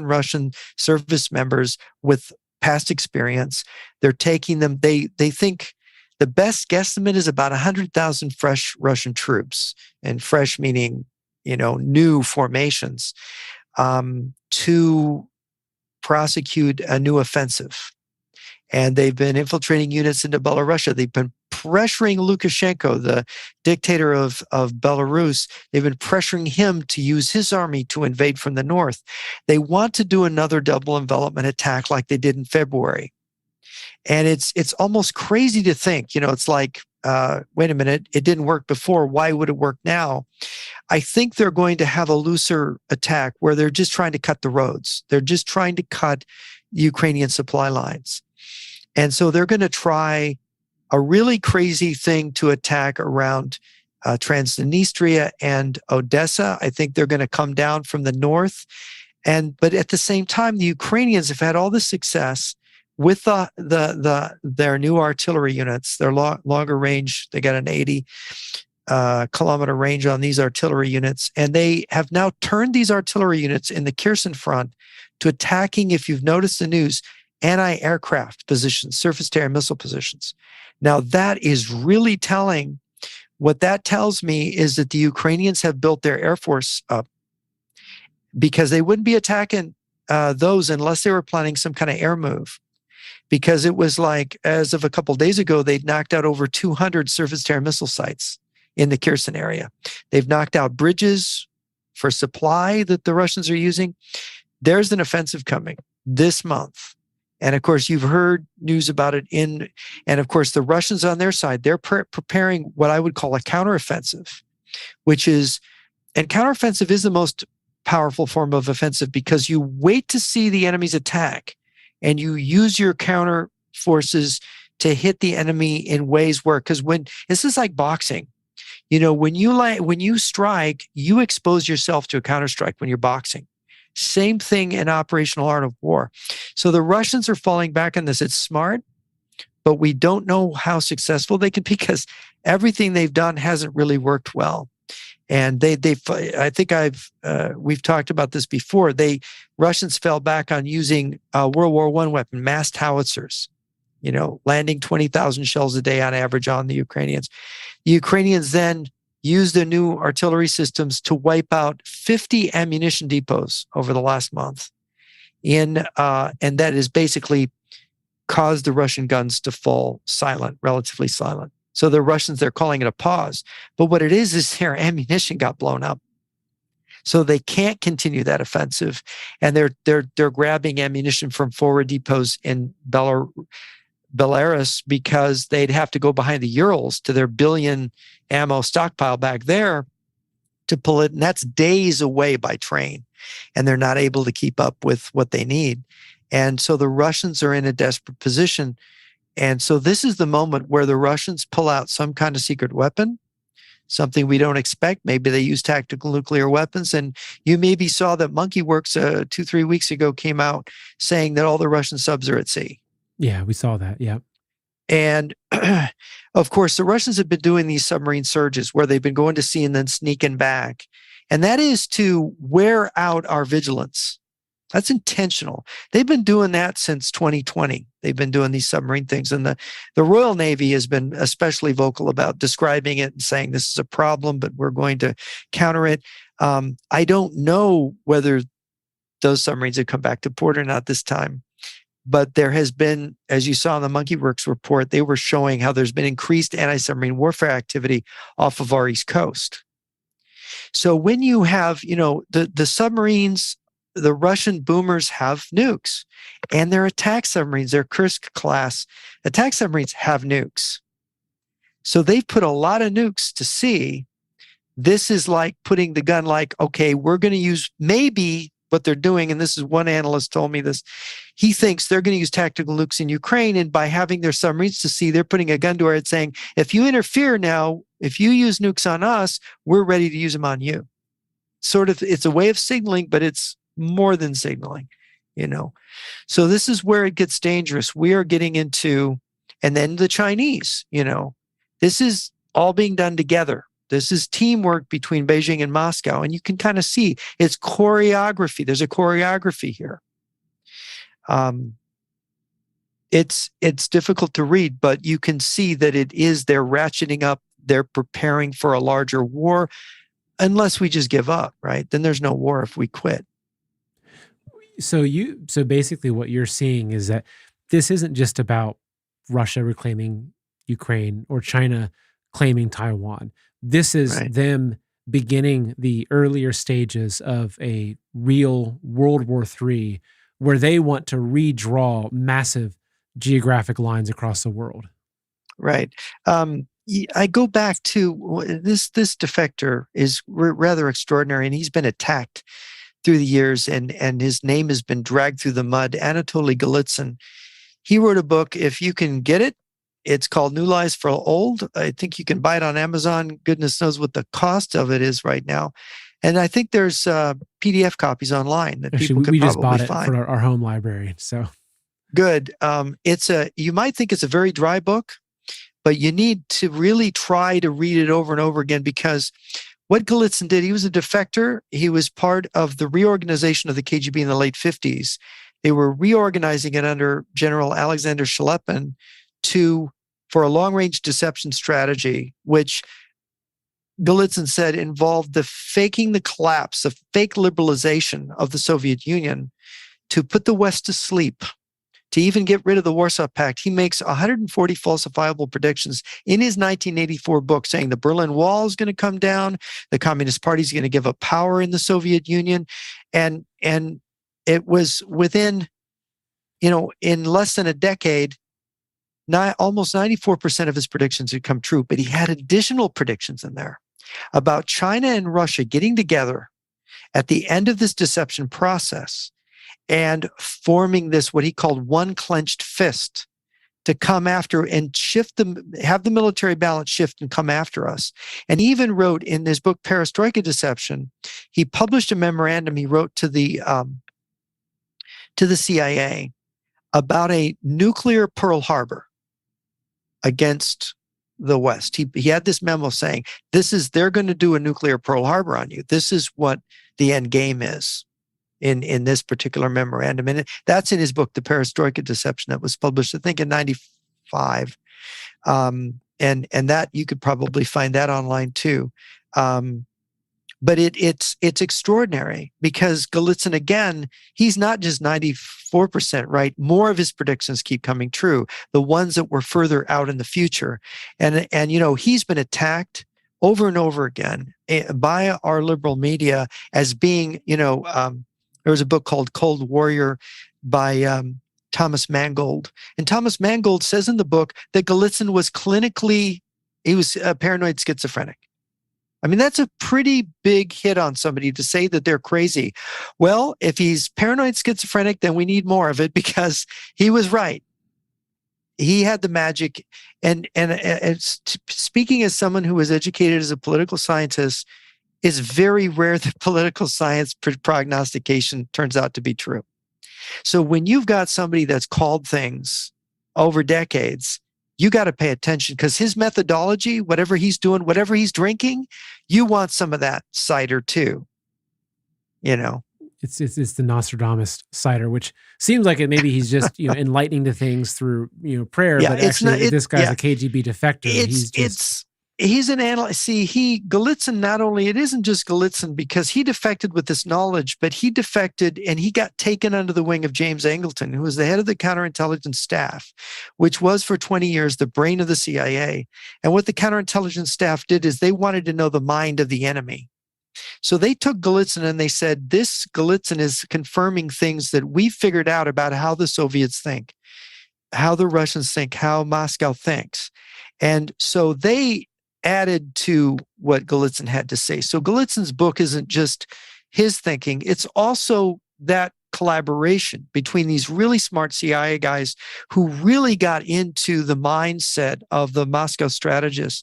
Russian service members with past experience. They're taking them. They think the best guesstimate is about 100,000 fresh Russian troops, and fresh meaning, new formations, to prosecute a new offensive. And they've been infiltrating units into Belarus. They've been pressuring Lukashenko, the dictator of Belarus. They've been pressuring him to use his army to invade from the north. They want to do another double envelopment attack like they did in February. And it's almost crazy to think, it's like, wait a minute, it didn't work before. Why would it work now? I think they're going to have a looser attack where they're just trying to cut the roads. They're just trying to cut Ukrainian supply lines. And so they're going to try a really crazy thing to attack around Transnistria and Odessa. I think they're going to come down from the north. But at the same time, the Ukrainians have had all the success with their new artillery units, their longer range. They got an 80 kilometer range on these artillery units. And they have now turned these artillery units in the Kherson front to attacking, if you've noticed the news, anti-aircraft positions, surface-to-air missile positions. Now, that is really telling. What that tells me is that the Ukrainians have built their air force up, because they wouldn't be attacking those unless they were planning some kind of air move. Because it was like, as of a couple of days ago, they'd knocked out over 200 surface-to-air missile sites in the Kherson area. They've knocked out bridges for supply that the Russians are using. There's an offensive coming this month. And of course, you've heard news about it and of course, the Russians on their side, they're preparing what I would call a counteroffensive, and counteroffensive is the most powerful form of offensive, because you wait to see the enemy's attack and you use your counter forces to hit the enemy in ways where, because this is like boxing, when you strike, you expose yourself to a counterstrike when you're boxing. Same thing in operational art of war. So the Russians are falling back on this. It's smart, but we don't know how successful they can be, because everything they've done hasn't really worked well. And I think we've talked about this before. Russians fell back on using World War I weapon, massed howitzers, landing 20,000 shells a day on average on the Ukrainians. The Ukrainians then used their new artillery systems to wipe out 50 ammunition depots over the last month. And that has basically caused the Russian guns to fall silent, relatively silent. So the Russians, they're calling it a pause. But what it is their ammunition got blown up. So they can't continue that offensive. And they're grabbing ammunition from forward depots in Belarus, because they'd have to go behind the Urals to their billion ammo stockpile back there to pull it. And that's days away by train. And they're not able to keep up with what they need. And so the Russians are in a desperate position. And so this is the moment where the Russians pull out some kind of secret weapon, something we don't expect. Maybe they use tactical nuclear weapons. And you maybe saw that MonkeyWorks 2-3 weeks ago came out saying that all the Russian subs are at sea. Yeah, we saw that. Yeah. And of course, the Russians have been doing these submarine surges where they've been going to sea and then sneaking back. And that is to wear out our vigilance. That's intentional. They've been doing that since 2020. They've been doing these submarine things. And the Royal Navy has been especially vocal about describing it and saying this is a problem, but we're going to counter it. I don't know whether those submarines have come back to port or not this time. But there has been, as you saw in the MonkeyWorks report, they were showing how there's been increased anti-submarine warfare activity off of our East Coast. So when you have, the submarines, the Russian boomers have nukes, and their attack submarines, their Kursk class attack submarines have nukes. So they've put a lot of nukes to sea. This is like putting the gun like, okay, we're going to use maybe what they're doing, and this is one analyst told me this, he thinks they're going to use tactical nukes in Ukraine, and by having their submarines to sea, they're putting a gun to our head saying, if you interfere now, if you use nukes on us, we're ready to use them on you. Sort of, it's a way of signaling, but it's more than signaling, you know. So this is where it gets dangerous. We are getting into, and then the Chinese, you know, this is all being done together. This is teamwork between Beijing and Moscow. And you can kind of see it's choreography. There's a choreography here. It's difficult to read, but you can see that it is, they're ratcheting up. They're preparing for a larger war, unless we just give up, right? Then there's no war if we quit. So basically what you're seeing is that this isn't just about Russia reclaiming Ukraine or China claiming Taiwan. This is them beginning the earlier stages of a real World War III, where they want to redraw massive geographic lines across the world. Right. I go back to this defector is rather extraordinary, and he's been attacked through the years, and his name has been dragged through the mud. Anatoly Golitsyn. He wrote a book, if you can get it, it's called New Lies for Old. I think you can buy it on Amazon. Goodness knows what the cost of it is right now. And I think there's PDF copies online that people can we probably just bought it find for our home library. So good. You might think it's a very dry book, but you need to really try to read it over and over again, because what Golitsyn did, he was a defector. He was part of the reorganization of the KGB in the late 50s. They were reorganizing it under General Alexander Shelepin for a long-range deception strategy, which Golitsyn said involved the faking the collapse, the fake liberalization of the Soviet Union to put the West to sleep, to even get rid of the Warsaw Pact. He makes 140 falsifiable predictions in his 1984 book, saying the Berlin Wall is going to come down, the Communist Party is going to give up power in the Soviet Union, and it was within, in less than a decade, almost 94% of his predictions had come true. But he had additional predictions in there about China and Russia getting together at the end of this deception process and forming this, what he called one clenched fist, to come after and have the military balance shift and come after us. And he even wrote in his book, Perestroika Deception, he published a memorandum he wrote to the CIA about a nuclear Pearl Harbor against the West. He had this memo saying, they're going to do a nuclear Pearl Harbor on you. This is what the end game is in this particular memorandum. And that's in his book, The Perestroika Deception, that was published, I think, in 95. And that you could probably find that online too. But it's extraordinary, because Golitsyn, again, he's not just 94% right. More of his predictions keep coming true, the ones that were further out in the future. And he's been attacked over and over again by our liberal media as being, there was a book called Cold Warrior by Thomas Mangold. And Thomas Mangold says in the book that Golitsyn was he was paranoid schizophrenic. I mean, that's a pretty big hit on somebody to say that they're crazy. Well, if he's paranoid schizophrenic, then we need more of it, because he was right. He had the magic. And speaking as someone who was educated as a political scientist, it's very rare that political science prognostication turns out to be true. So when you've got somebody that's called things over decades, you got to pay attention, because his methodology, whatever he's doing, whatever he's drinking, you want some of that cider too. It's the Nostradamus cider, which seems like maybe he's just enlightening to things through prayer. Yeah, but actually, this guy's a KGB defector. He's an analyst. See, Golitsyn, not only, it isn't just Golitsyn, because he defected with this knowledge, but he defected and he got taken under the wing of James Angleton, who was the head of the counterintelligence staff, which was for 20 years the brain of the CIA. And what the counterintelligence staff did is they wanted to know the mind of the enemy. So they took Golitsyn and they said, this Golitsyn is confirming things that we figured out about how the Soviets think, how the Russians think, how Moscow thinks. And so they added to what Golitsyn had to say. So Golitsyn's book isn't just his thinking. It's also that collaboration between these really smart CIA guys who really got into the mindset of the Moscow strategists.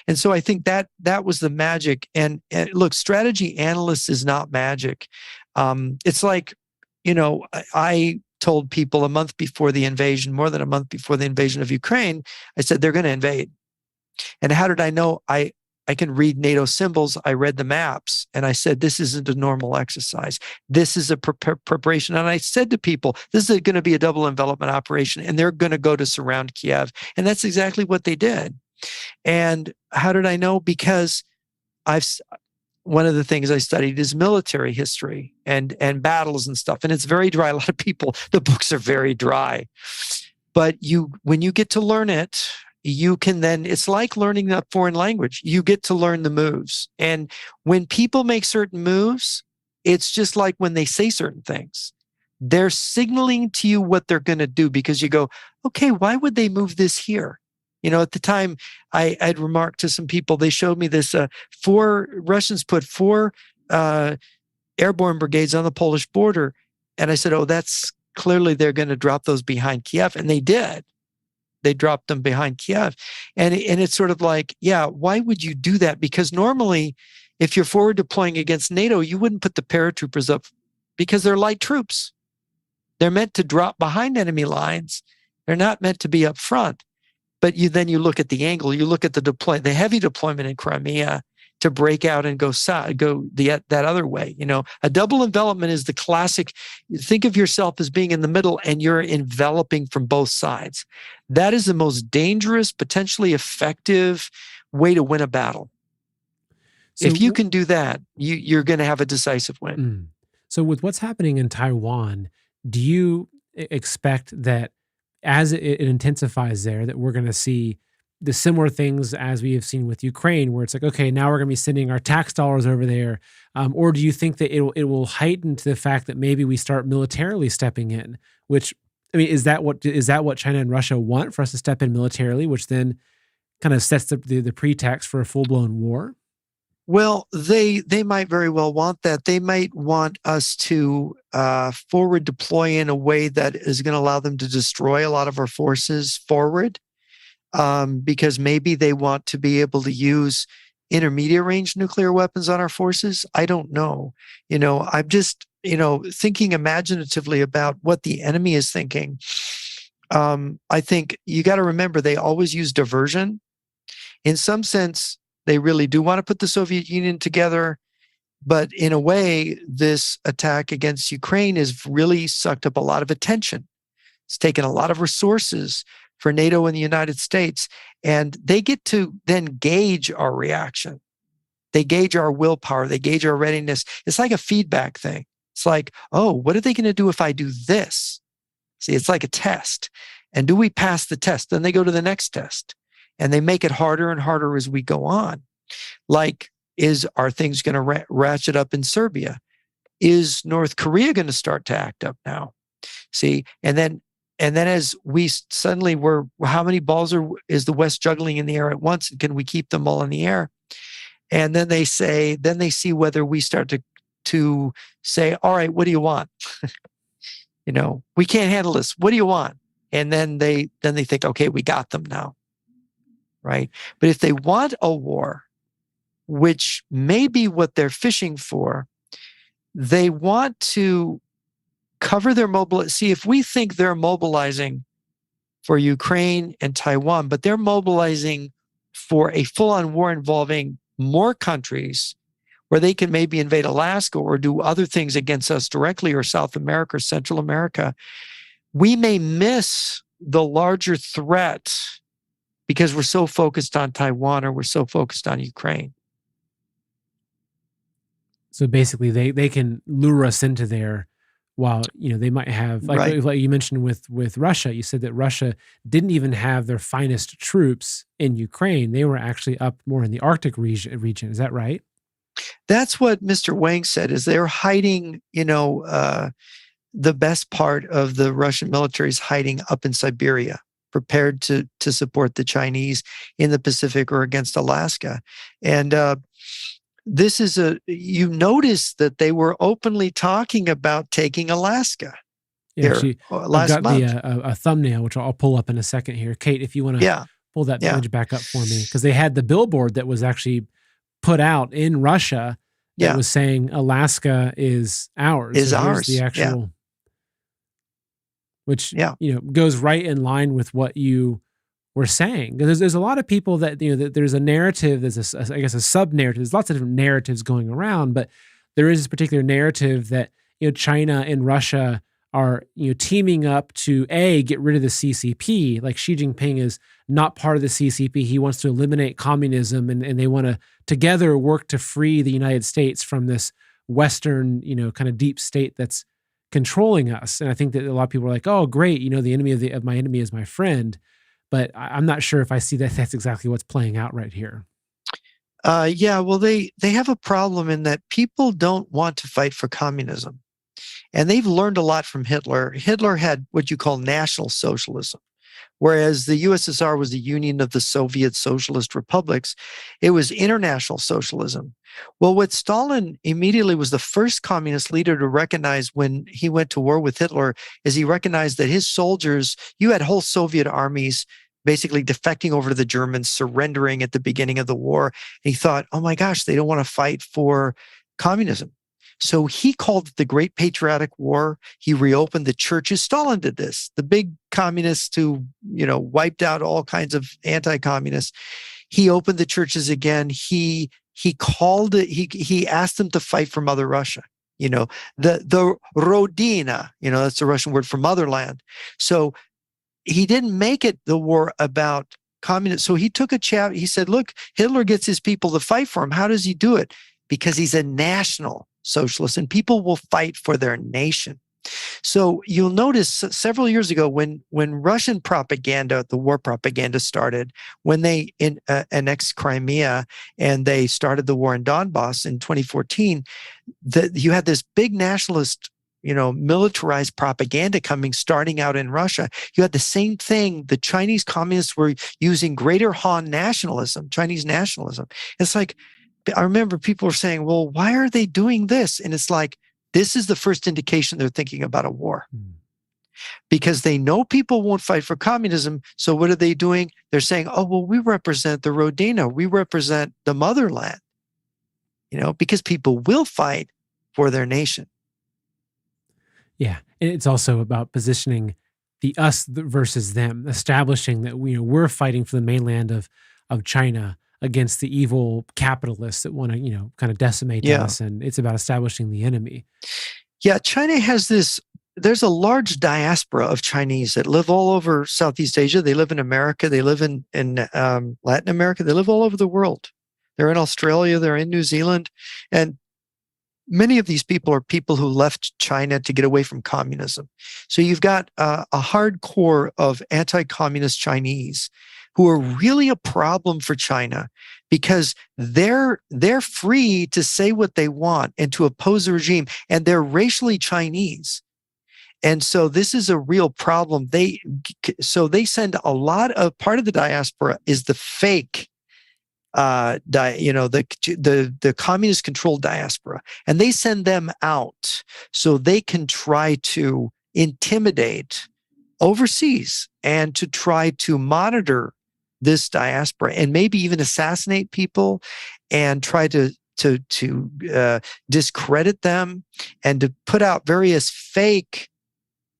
And so I think that was the magic. And look, strategy analysts is not magic. It's like, I told people a month before the invasion, more than a month before the invasion of Ukraine, I said, they're going to invade. And how did I know? I can read NATO symbols. I read the maps and I said, this isn't a normal exercise. This is a preparation. And I said to people, this is going to be a double envelopment operation and they're going to go to surround Kiev. And that's exactly what they did. And how did I know? Because one of the things I studied is military history and battles and stuff. And it's very dry. A lot of people, the books are very dry. But when you get to learn it, you can then, it's like learning a foreign language. You get to learn the moves. And when people make certain moves, it's just like when they say certain things. They're signaling to you what they're going to do because you go, okay, why would they move this here? At the time, I'd remarked to some people, they showed me this, Russians put 4 airborne brigades on the Polish border. And I said, oh, that's clearly they're going to drop those behind Kiev. And they did. They dropped them behind Kiev. And it's sort of like, yeah, why would you do that? Because normally, if you're forward deploying against NATO, you wouldn't put the paratroopers up because they're light troops. They're meant to drop behind enemy lines. They're not meant to be up front. But then you look at the angle, you look at the heavy deployment in Crimea to break out and go that other way. A double envelopment is the classic. Think of yourself as being in the middle and you're enveloping from both sides. That is the most dangerous, potentially effective way to win a battle. So if you can do that, you're going to have a decisive win. So with what's happening in Taiwan, do you expect that as it intensifies there, that we're going to see the similar things as we have seen with Ukraine, where it's like, okay, now we're going to be sending our tax dollars over there? Or do you think that it will heighten to the fact that maybe we start militarily stepping in? Which, I mean, is that what China and Russia want, for us to step in militarily, which then kind of sets the pretext for a full-blown war? Well, they might very well want that. They might want us to forward deploy in a way that is going to allow them to destroy a lot of our forces forward. Because maybe they want to be able to use intermediate range nuclear weapons on our forces. I don't know. I'm just, thinking imaginatively about what the enemy is thinking. I think you got to remember they always use diversion. In some sense, they really do want to put the Soviet Union together. But in a way, this attack against Ukraine has really sucked up a lot of attention. It's taken a lot of resources for NATO and the United States, and they get to then gauge our reaction. They gauge our willpower. They gauge our readiness. It's like a feedback thing. It's like, oh, what are they going to do if I do this? See, it's like a test. And do we pass the test? Then they go to the next test, and they make it harder and harder as we go on. Like, are things going to ratchet up in Serbia? Is North Korea going to start to act up now? See, and then as we suddenly how many balls is the West juggling in the air at once? And can we keep them all in the air? And then they see whether we start to say, all right, what do you want? We can't handle this. What do you want? And then they think, okay, we got them now. Right. But if they want a war, which may be what they're fishing for, they want to cover their see, if we think they're mobilizing for Ukraine and Taiwan, but they're mobilizing for a full-on war involving more countries where they can maybe invade Alaska or do other things against us directly, or South America or Central America, we may miss the larger threat because we're so focused on Taiwan or we're so focused on Ukraine. So basically they can lure us into there, while they might have, like you mentioned with Russia. You said that Russia didn't even have their finest troops in Ukraine. They were actually up more in the Arctic region. Is that right? That's what Mr. Wang said, is they're hiding, the best part of the Russian military is hiding up in Siberia, prepared to support the Chinese in the Pacific or against Alaska. And you notice that they were openly talking about taking Alaska Yeah, here actually, I've last got the month. a thumbnail, which I'll pull up in a second here. Kate, if you want to Yeah, pull that yeah, image back up for me, because they had the billboard that was actually put out in Russia that yeah, was saying Alaska is ours. is So here's the ours. Yeah, actual, which yeah, goes right in line with what you were saying. There's a lot of people that that there's a narrative, there's I guess a sub narrative. There's lots of different narratives going around, but there is this particular narrative that China and Russia are teaming up to get rid of the CCP. Like Xi Jinping is not part of the CCP. He wants to eliminate communism, and they want to together work to free the United States from this Western kind of deep state that's controlling us. And I think that a lot of people are like, oh great, the enemy of my enemy is my friend. But I'm not sure if I see that that's exactly what's playing out right here. yeah. Well, they have a problem in that people don't want to fight for communism, and they've learned a lot from Hitler. Hitler had what you call National Socialism, whereas the USSR was the Union of the Soviet Socialist Republics. It was international socialism. Well, what Stalin immediately was the first communist leader to recognize when he went to war with Hitler is he recognized that his soldiers, you had whole Soviet armies basically defecting over to the Germans, surrendering at the beginning of the war. And he thought, oh my gosh, they don't want to fight for communism. So he called it the Great Patriotic War. He reopened the churches. Stalin did this. The big communists who, wiped out all kinds of anti-communists. He opened the churches again. He called it. He asked them to fight for Mother Russia. The Rodina. That's the Russian word for motherland. So he didn't make it the war about communists. So he took a chapter. He said, "Look, Hitler gets his people to fight for him. How does he do it? Because he's a national socialist, and people will fight for their nation." So you'll notice several years ago when Russian propaganda, the war propaganda started, when they annexed Crimea and they started the war in Donbass in 2014, you had this big nationalist, militarized propaganda starting out in Russia. You had the same thing. The Chinese communists were using Greater Han nationalism, Chinese nationalism. It's like, I remember people were saying, well, why are they doing this? And it's like, this is the first indication they're thinking about a war. Because they know people won't fight for communism. So what are they doing? They're saying, oh, well, we represent the Rodina. We represent the motherland, because people will fight for their nation. Yeah. And it's also about positioning the us versus them, establishing that we're fighting for the mainland of China against the evil capitalists that want to, kind of decimate us. And it's about establishing the enemy. Yeah, China has there's a large diaspora of Chinese that live all over Southeast Asia. They live in America. They live in Latin America. They live all over the world. They're in Australia. They're in New Zealand. And many of these people are people who left China to get away from communism. So you've got a hardcore of anti-communist Chinese who are really a problem for China because they're free to say what they want and to oppose the regime, and they're racially Chinese. And so this is a real problem. So they send a lot of, part of the diaspora is the fake the communist controlled diaspora, and they send them out so they can try to intimidate overseas and to try to monitor this diaspora and maybe even assassinate people and try to discredit them and to put out various fake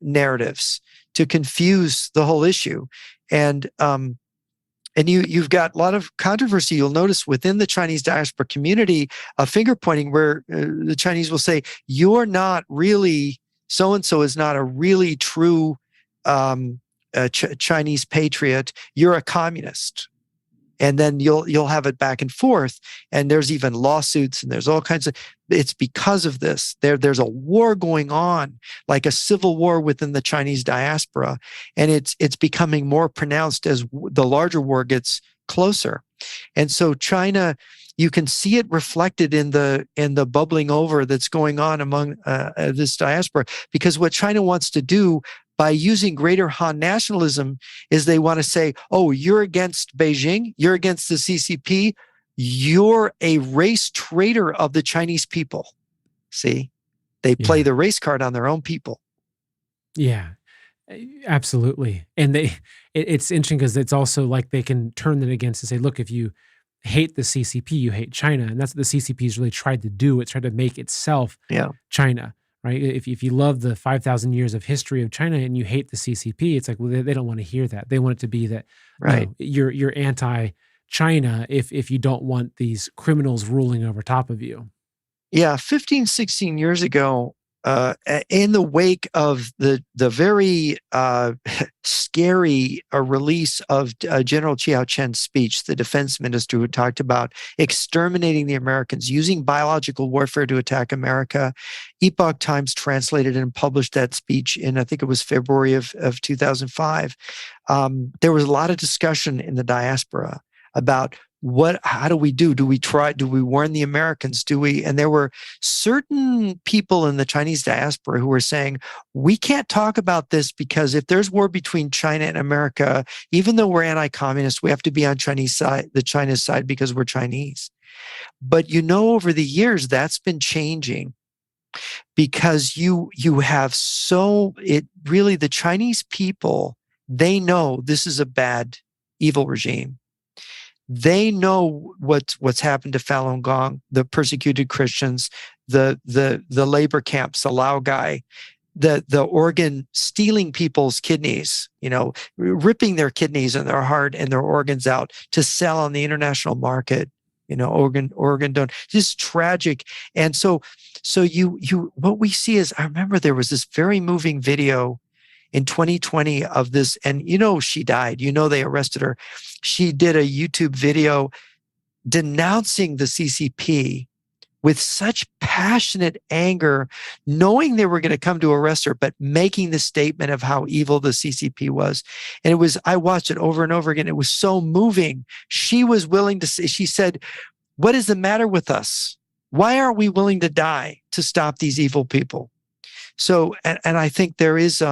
narratives to confuse the whole issue. And you've got a lot of controversy. You'll notice within the Chinese diaspora community, a finger pointing where the Chinese will say, "You're not really, so-and-so is not a really true Chinese patriot. You're a communist." And then you'll have it back and forth. And there's even lawsuits and there's all kinds of, it's because of this. There's a war going on, like a civil war within the Chinese diaspora. And it's becoming more pronounced as the larger war gets closer. And so China, you can see it reflected in the bubbling over that's going on among this diaspora, because what China wants to do by using Greater Han nationalism is they want to say, oh, you're against Beijing, you're against the CCP, you're a race traitor of the Chinese people. See, they play the race card on their own people. Yeah, absolutely. And it's interesting because it's also like they can turn it against and say, look, if you hate the CCP, you hate China. And that's what the CCP has really tried to do. It's tried to make itself China, right? If you love the 5,000 years of history of China and you hate the CCP, it's like, well, they don't want to hear that. They want it to be that, Right. no, you're anti-China if you don't want these criminals ruling over top of you. Yeah, 15, 16 years ago, in the wake of the very scary release of General Chiao Chen's speech, the defense minister who talked about exterminating the Americans, using biological warfare to attack America, Epoch Times translated and published that speech in, I think it was February of 2005. There was a lot of discussion in the diaspora about how do we do? Do we warn the Americans? And there were certain people in the Chinese diaspora who were saying, we can't talk about this because if there's war between China and America, even though we're anti-communist, we have to be on the China's side because we're Chinese. But over the years, that's been changing because you have the Chinese people, they know this is a bad, evil regime. They know what's happened to Falun Gong, the persecuted Christians, the labor camps, the Lao guy, the organ stealing people's kidneys, ripping their kidneys and their heart and their organs out to sell on the international market, organ donor. Just tragic. And so what we see is, I remember there was this very moving video in 2020 of this, and she died. They arrested her. She did a YouTube video denouncing the CCP with such passionate anger, knowing they were going to come to arrest her, but making the statement of how evil the CCP was. And I watched it over and over again. It was so moving. She was willing to say, she said, what is the matter with us? Why aren't we willing to die to stop these evil people? So, and I think there is,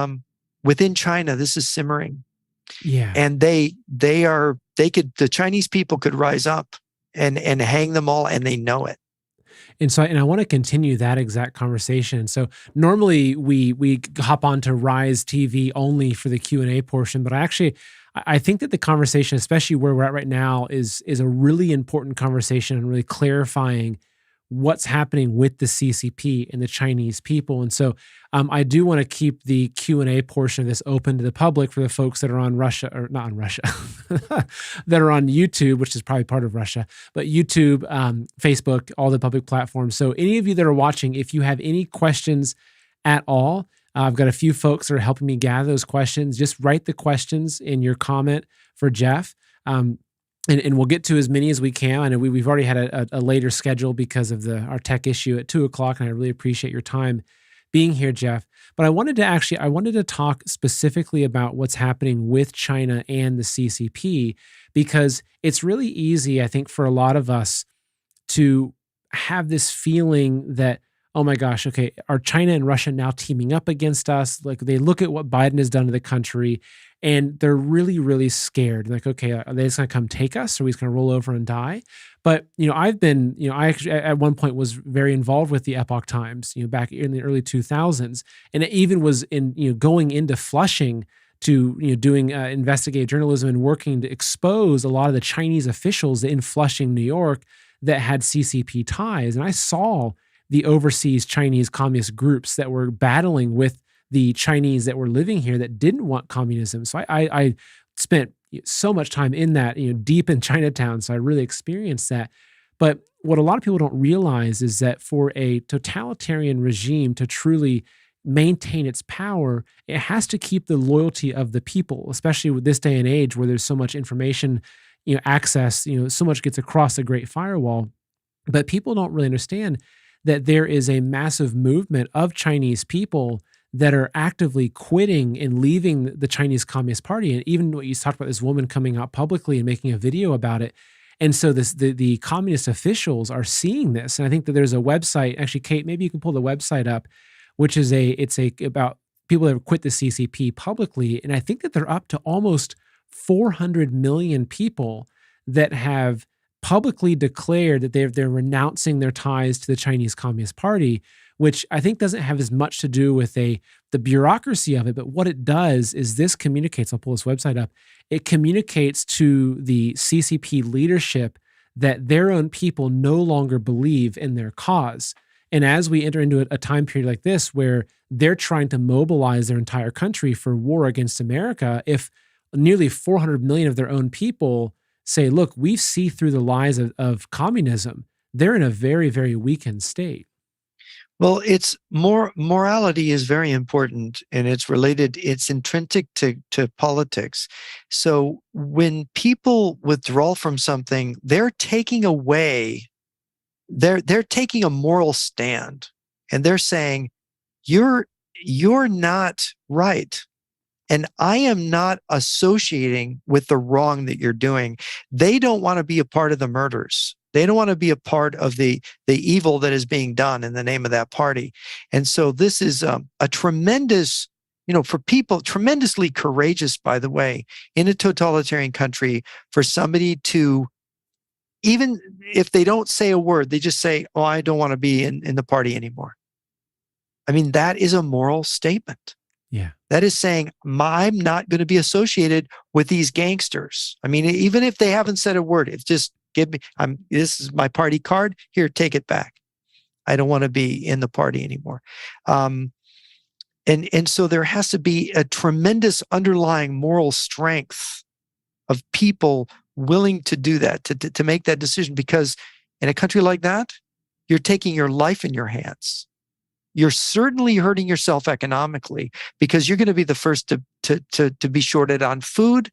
within China, this is simmering. Yeah. And the Chinese people could rise up and hang them all, and they know it. And I want to continue that exact conversation. So normally we hop on to Rise TV only for the Q&A portion, but I think that the conversation, especially where we're at right now, is a really important conversation and really clarifying what's happening with the CCP and the Chinese people. And so I do want to keep the Q&A portion of this open to the public for the folks that are on Russia, or not on Russia, that are on YouTube, which is probably part of Russia, but YouTube, Facebook, all the public platforms. So any of you that are watching, if you have any questions at all, I've got a few folks that are helping me gather those questions. Just write the questions in your comment for Jeff. And we'll get to as many as we can. I know we've already had a later schedule because of our tech issue at 2:00, and I really appreciate your time being here, Jeff. But I wanted to talk specifically about what's happening with China and the CCP, because it's really easy, I think, for a lot of us to have this feeling that, oh my gosh, okay, are China and Russia now teaming up against us? Like, they look at what Biden has done to the country and they're really, really scared. Like, okay, are they just going to come take us, or are we just going to roll over and die? But, I actually at one point was very involved with the Epoch Times, back in the early 2000s. And it even was going into Flushing to, doing investigative journalism and working to expose a lot of the Chinese officials in Flushing, New York, that had CCP ties. And I saw the overseas Chinese communist groups that were battling with the Chinese that were living here that didn't want communism. So I spent so much time in that, deep in Chinatown. So I really experienced that. But what a lot of people don't realize is that for a totalitarian regime to truly maintain its power, it has to keep the loyalty of the people, especially with this day and age where there's so much information, access, so much gets across the Great Firewall. But people don't really understand that there is a massive movement of Chinese people that are actively quitting and leaving the Chinese Communist Party. And even what you talked about, this woman coming out publicly and making a video about it. And so the communist officials are seeing this. And I think that there's a website, actually, Kate, maybe you can pull the website up, which is about people that have quit the CCP publicly. And I think that they're up to almost 400 million people that have publicly declared that they're renouncing their ties to the Chinese Communist Party, which I think doesn't have as much to do with the bureaucracy of it, but what it does is this communicates. I'll pull this website up. It communicates to the CCP leadership that their own people no longer believe in their cause. And as we enter into a time period like this, where they're trying to mobilize their entire country for war against America, if nearly 400 million of their own people say, look, we see through the lies of communism, they're in a very, very weakened state. Well, it's morality is very important, and it's related, it's intrinsic to politics. So when people withdraw from something, they're taking away, they're taking a moral stand, and they're saying, you're not right. And I am not associating with the wrong that you're doing. They don't want to be a part of the murders. They don't want to be a part of the evil that is being done in the name of that party. And so this is a tremendous, for people, tremendously courageous, by the way, in a totalitarian country, for somebody to, even if they don't say a word, they just say, oh, I don't want to be in the party anymore. I mean, that is a moral statement. Yeah. That is saying, I'm not going to be associated with these gangsters. I mean, even if they haven't said a word, it's just, this is my party card. Here, take it back. I don't want to be in the party anymore. And so there has to be a tremendous underlying moral strength of people willing to do that, to make that decision, because in a country like that, you're taking your life in your hands. You're certainly hurting yourself economically, because you're going to be the first to be shorted on food.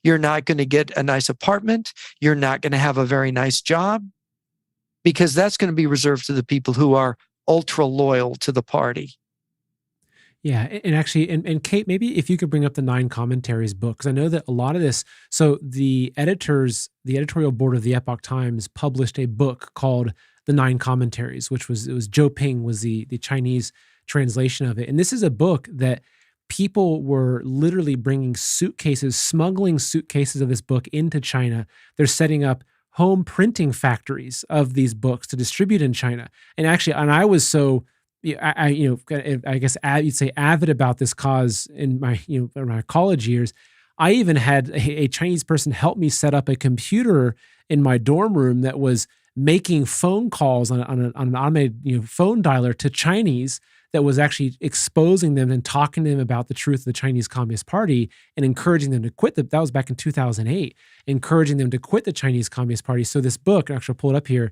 You're not going to get a nice apartment. You're not going to have a very nice job, because that's going to be reserved to the people who are ultra loyal to the party. Yeah, and actually, and Kate, maybe if you could bring up the 9 Commentaries book, because I know that a lot of this. So the editorial board of the Epoch Times published a book called the 9 Commentaries, which was Zhou Ping was the Chinese translation of it, and this is a book that people were literally bringing suitcases, smuggling suitcases of this book into China. They're setting up home printing factories of these books to distribute in China. And actually, and I was so, I guess you'd say avid about this cause in my college years. I even had a Chinese person help me set up a computer in my dorm room that was making phone calls on an automated phone dialer to Chinese, that was actually exposing them and talking to them about the truth of the Chinese Communist Party and encouraging them to quit. That was back in 2008, encouraging them to quit the Chinese Communist Party. So this book, actually I'll pull it up here,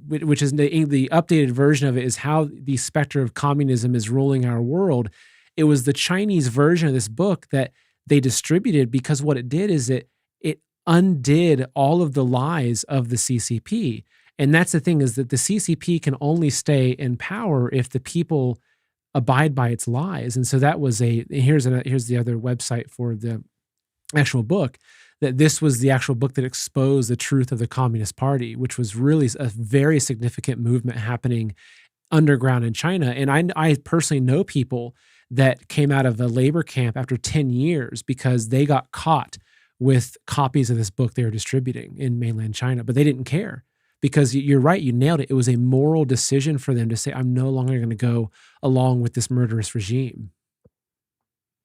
which is the updated version of it, is how the specter of communism is ruling our world. It was the Chinese version of this book that they distributed, because what it did is it undid all of the lies of the CCP. And that's the thing, is that the CCP can only stay in power if the people abide by its lies. And so that was here's the other website for the actual book, that this was the actual book that exposed the truth of the Communist Party, which was really a very significant movement happening underground in China. And I personally know people that came out of a labor camp after 10 years because they got caught with copies of this book they were distributing in mainland China, but they didn't care. Because you're right, you nailed it. It was a moral decision for them to say, I'm no longer going to go along with this murderous regime.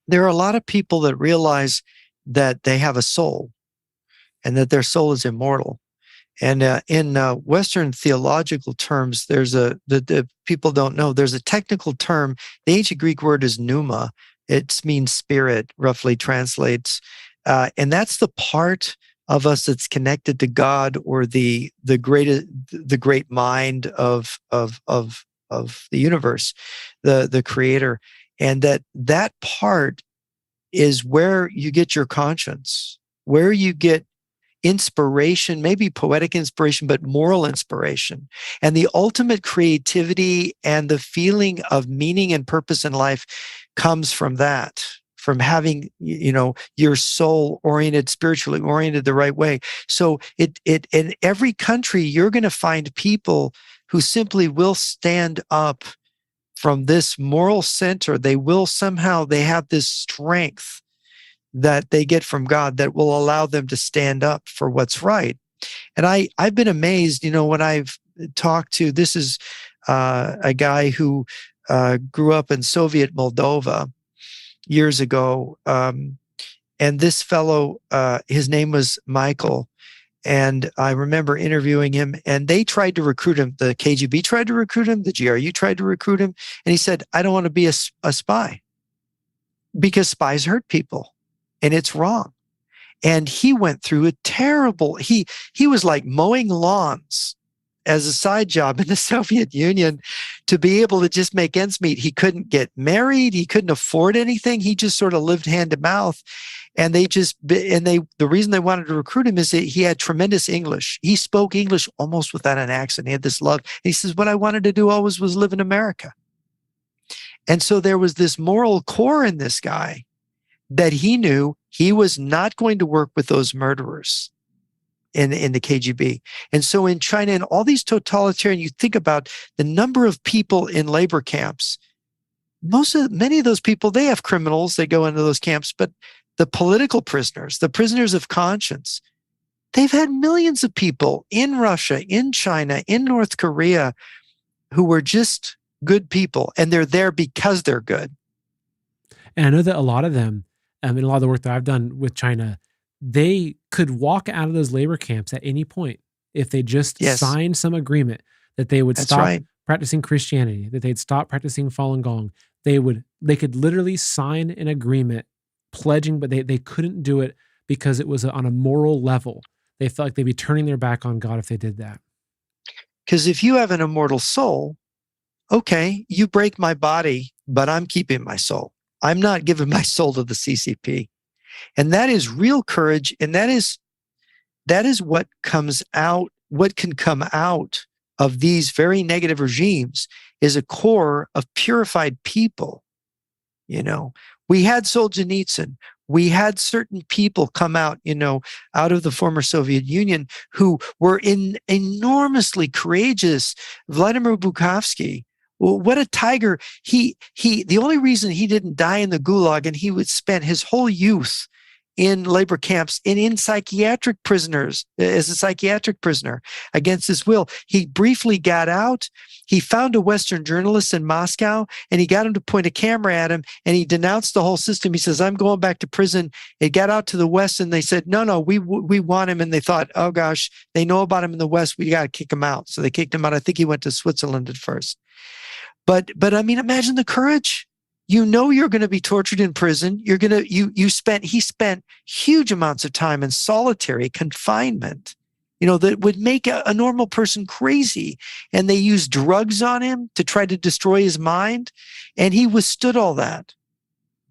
There are a lot of people that realize that they have a soul and that their soul is immortal. And in Western theological terms, there's the people don't know, there's a technical term. The ancient Greek word is pneuma. It means spirit, roughly translates. And that's the part of us that's connected to God, or the great mind of the universe, the creator. And that part is where you get your conscience, where you get inspiration, maybe poetic inspiration, but moral inspiration. And the ultimate creativity and the feeling of meaning and purpose in life comes from that, from having, your soul oriented, spiritually oriented the right way. So in every country, you're going to find people who simply will stand up from this moral center. They have this strength that they get from God that will allow them to stand up for what's right. And I've been amazed, when I've talked to, this is a guy who grew up in Soviet Moldova years ago. And this fellow, his name was Michael. And I remember interviewing him, and they tried to recruit him. The KGB tried to recruit him. The GRU tried to recruit him. And he said, I don't want to be a spy, because spies hurt people and it's wrong. And he went through a terrible, he was like mowing lawns as a side job in the Soviet Union to be able to just make ends meet. He couldn't get married. He couldn't afford anything. He just sort of lived hand to mouth. And the reason they wanted to recruit him is that he had tremendous English. He spoke English almost without an accent. He had this love. And he says, what I wanted to do always was live in America. And so there was this moral core in this guy that he knew he was not going to work with those murderers in the KGB. And so in China and all these totalitarian, you think about the number of people in labor camps. Many of those people, they have criminals that go into those camps, but the political prisoners, the prisoners of conscience, they've had millions of people in Russia, in China, in North Korea who were just good people, and they're there because they're good. And I know that a lot of them, in a lot of the work that I've done with China, they could walk out of those labor camps at any point if they just signed some agreement that they would stop practicing Christianity, that they'd stop practicing Falun Gong. They could literally sign an agreement pledging, but they couldn't do it because it was on a moral level. They felt like they'd be turning their back on God if they did that. Because if you have an immortal soul, okay, you break my body, but I'm keeping my soul. I'm not giving my soul to the CCP. And that is real courage. And that is what comes out, what can come out of these very negative regimes is a core of purified people. We had Solzhenitsyn. We had certain people come out, out of the former Soviet Union who were enormously courageous. Vladimir Bukovsky, what a tiger. The only reason he didn't die in the Gulag, and he would spend his whole youth in labor camps and in psychiatric prisoners as a psychiatric prisoner against his will. He briefly got out. He found a Western journalist in Moscow, and he got him to point a camera at him, and he denounced the whole system. He says, I'm going back to prison. It got out to the West, and they said, no, we want him. And they thought, oh gosh, they know about him in the West. We got to kick him out. So they kicked him out. I think he went to Switzerland at first. But I mean, imagine the courage. You're going to be tortured in prison. He spent huge amounts of time in solitary confinement, that would make a normal person crazy. And they used drugs on him to try to destroy his mind. And he withstood all that.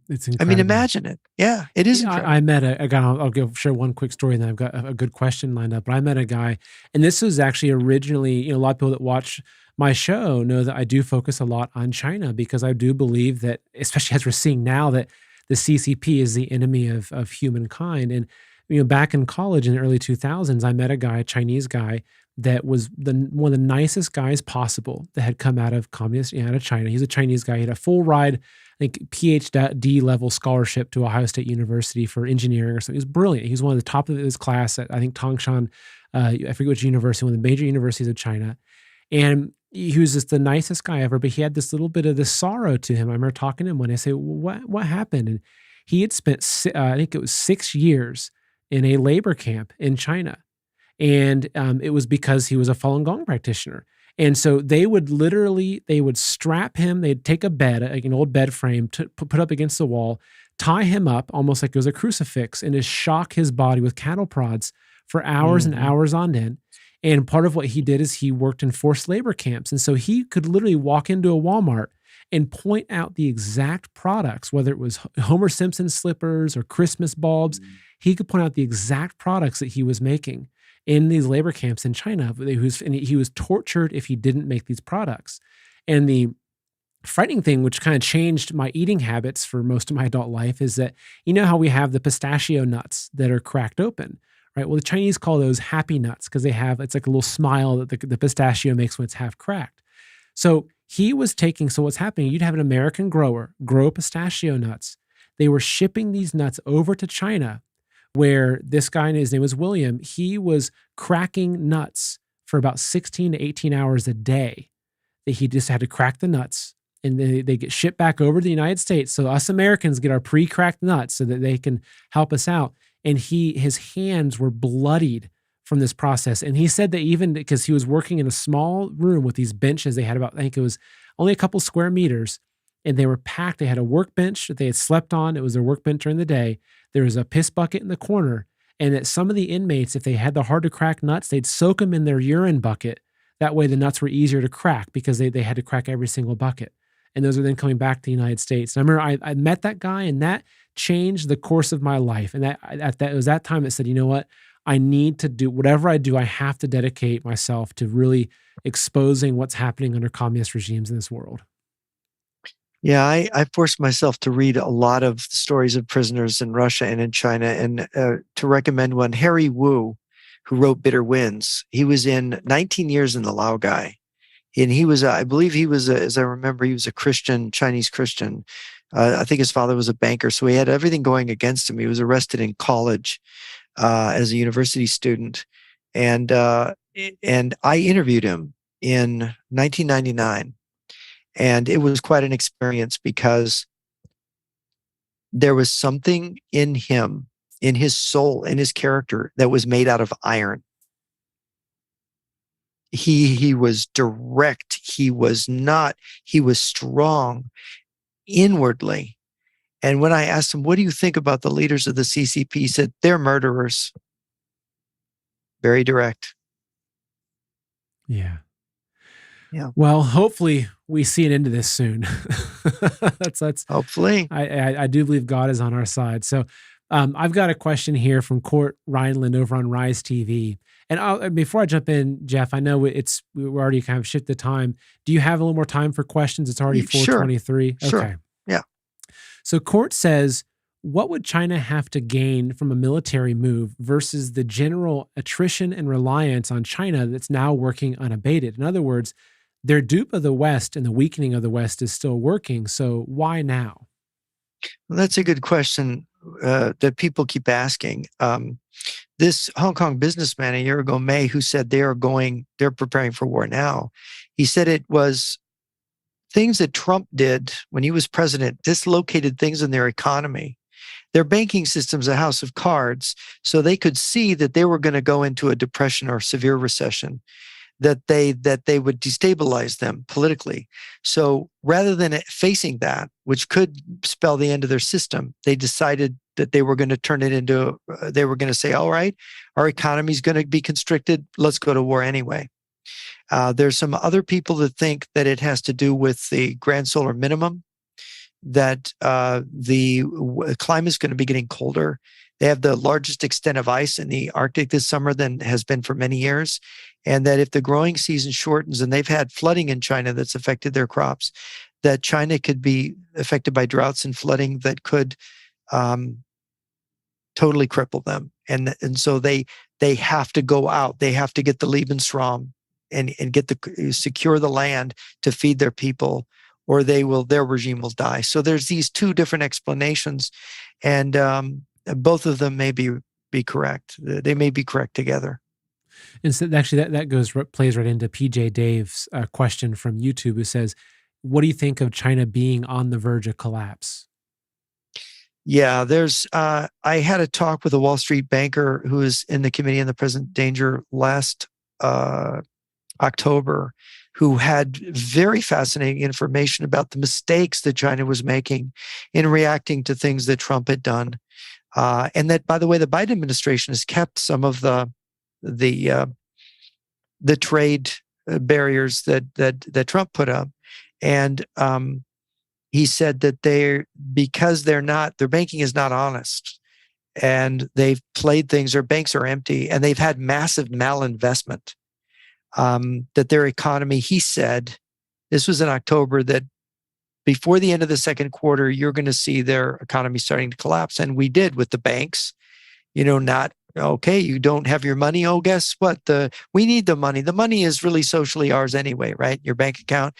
It's incredible. I mean, imagine it. Yeah, it is incredible. I met a guy, I'll share one quick story, and then I've got a good question lined up. But I met a guy, and this was actually originally, a lot of people that watch my show know that I do focus a lot on China, because I do believe that, especially as we're seeing now, that the CCP is the enemy of humankind. And back in college in the early 2000s, I met a Chinese guy that was one of the nicest guys possible that had come out of out of China. He's a Chinese guy. He had a full ride, I think PhD level scholarship to Ohio State University for engineering or something. He was brilliant. He was one of the top of his class at, I think, Tangshan, I forget which university, one of the major universities of China. And he was just the nicest guy ever, but he had this little bit of this sorrow to him. I remember talking to him when I say, what happened? And he had spent, I think it was 6 years in a labor camp in China. And it was because he was a Falun Gong practitioner. And so they would strap him, they'd take a bed, like an old bed frame, to put up against the wall, tie him up almost like it was a crucifix, and just shock his body with cattle prods for hours and hours on end. And part of what he did is he worked in forced labor camps. And so he could literally walk into a Walmart and point out the exact products, whether it was Homer Simpson slippers or Christmas bulbs. He could point out the exact products that he was making in these labor camps in China. He was tortured if he didn't make these products. And the frightening thing, which kind of changed my eating habits for most of my adult life, is that, how we have the pistachio nuts that are cracked open. Right. Well, the Chinese call those happy nuts because it's like a little smile that the pistachio makes when it's half cracked. So what's happening, you'd have an American grower grow pistachio nuts. They were shipping these nuts over to China where this guy, his name was William, he was cracking nuts for about 16 to 18 hours a day. That he just had to crack the nuts, and they get shipped back over to the United States. So us Americans get our pre-cracked nuts so that they can help us out. And his hands were bloodied from this process. And he said that even because he was working in a small room with these benches, they had about, I think it was only a couple square meters, and they were packed. They had a workbench that they had slept on. It was their workbench during the day. There was a piss bucket in the corner. And that some of the inmates, if they had the hard to crack nuts, they'd soak them in their urine bucket. That way the nuts were easier to crack because they had to crack every single bucket. And those are then coming back to the United States. And I remember I met that guy, and that changed the course of my life. And it was that time it said, you know what? I need to do whatever I do. I have to dedicate myself to really exposing what's happening under communist regimes in this world. Yeah, I forced myself to read a lot of stories of prisoners in Russia and in China, and to recommend one, Harry Wu, who wrote Bitter Winds. He was in 19 years in the Laogai. And he was, I believe he was, as I remember, he was a Christian, Chinese Christian. I think his father was a banker, so he had everything going against him. He was arrested in college as a university student. And I interviewed him in 1999. And it was quite an experience because there was something in him, in his soul, in his character that was made out of iron. He was direct. He was strong inwardly. And when I asked him, what do you think about the leaders of the CCP? He said, they're murderers. Very direct. Yeah. Yeah. Well, hopefully we see an end to this soon. that's hopefully. I do believe God is on our side. So I've got a question here from Court Rhineland over on Rise TV. And before I jump in, Jeff, I know we're already kind of shifted the time. Do you have a little more time for questions? It's already 4:23. Sure. Okay. Yeah. So Court says, what would China have to gain from a military move versus the general attrition and reliance on China that's now working unabated? In other words, their dupe of the West and the weakening of the West is still working. So why now? Well, that's a good question that people keep asking. This Hong Kong businessman a year ago, May, who said they're preparing for war now. He said it was things that Trump did when he was president, dislocated things in their economy. Their banking system's a house of cards, so they could see that they were going to go into a depression or severe recession, that they would destabilize them politically. So rather than facing that, which could spell the end of their system, they decided that they were going to turn it into, they were going to say, all right, our economy is going to be constricted. Let's go to war anyway. There's some other people that think that it has to do with the grand solar minimum, that the climate is going to be getting colder. They have the largest extent of ice in the Arctic this summer than has been for many years. And that if the growing season shortens, and they've had flooding in China that's affected their crops, that China could be affected by droughts and flooding that could totally cripple them. And so they have to go out. They have to get the Lebensraum and secure the land to feed their people, or their regime will die. So there's these two different explanations, and both of them may be correct. They may be correct together. And so actually that plays right into PJ Dave's question from YouTube, who says, what do you think of China being on the verge of collapse? Yeah, I had a talk with a Wall Street banker who was in the Committee on the Present Danger last October, who had very fascinating information about the mistakes that China was making in reacting to things that Trump had done. And that, by the way, the Biden administration has kept some of the trade barriers that Trump put up. And he said that because their banking is not honest, and they've played things, their banks are empty, and they've had massive malinvestment. That their economy, he said, this was in October, that before the end of the second quarter, you're going to see their economy starting to collapse. And we did with the banks, not, okay, you don't have your money. Oh, guess what? We need the money. The money is really socially ours anyway, right? Your bank account.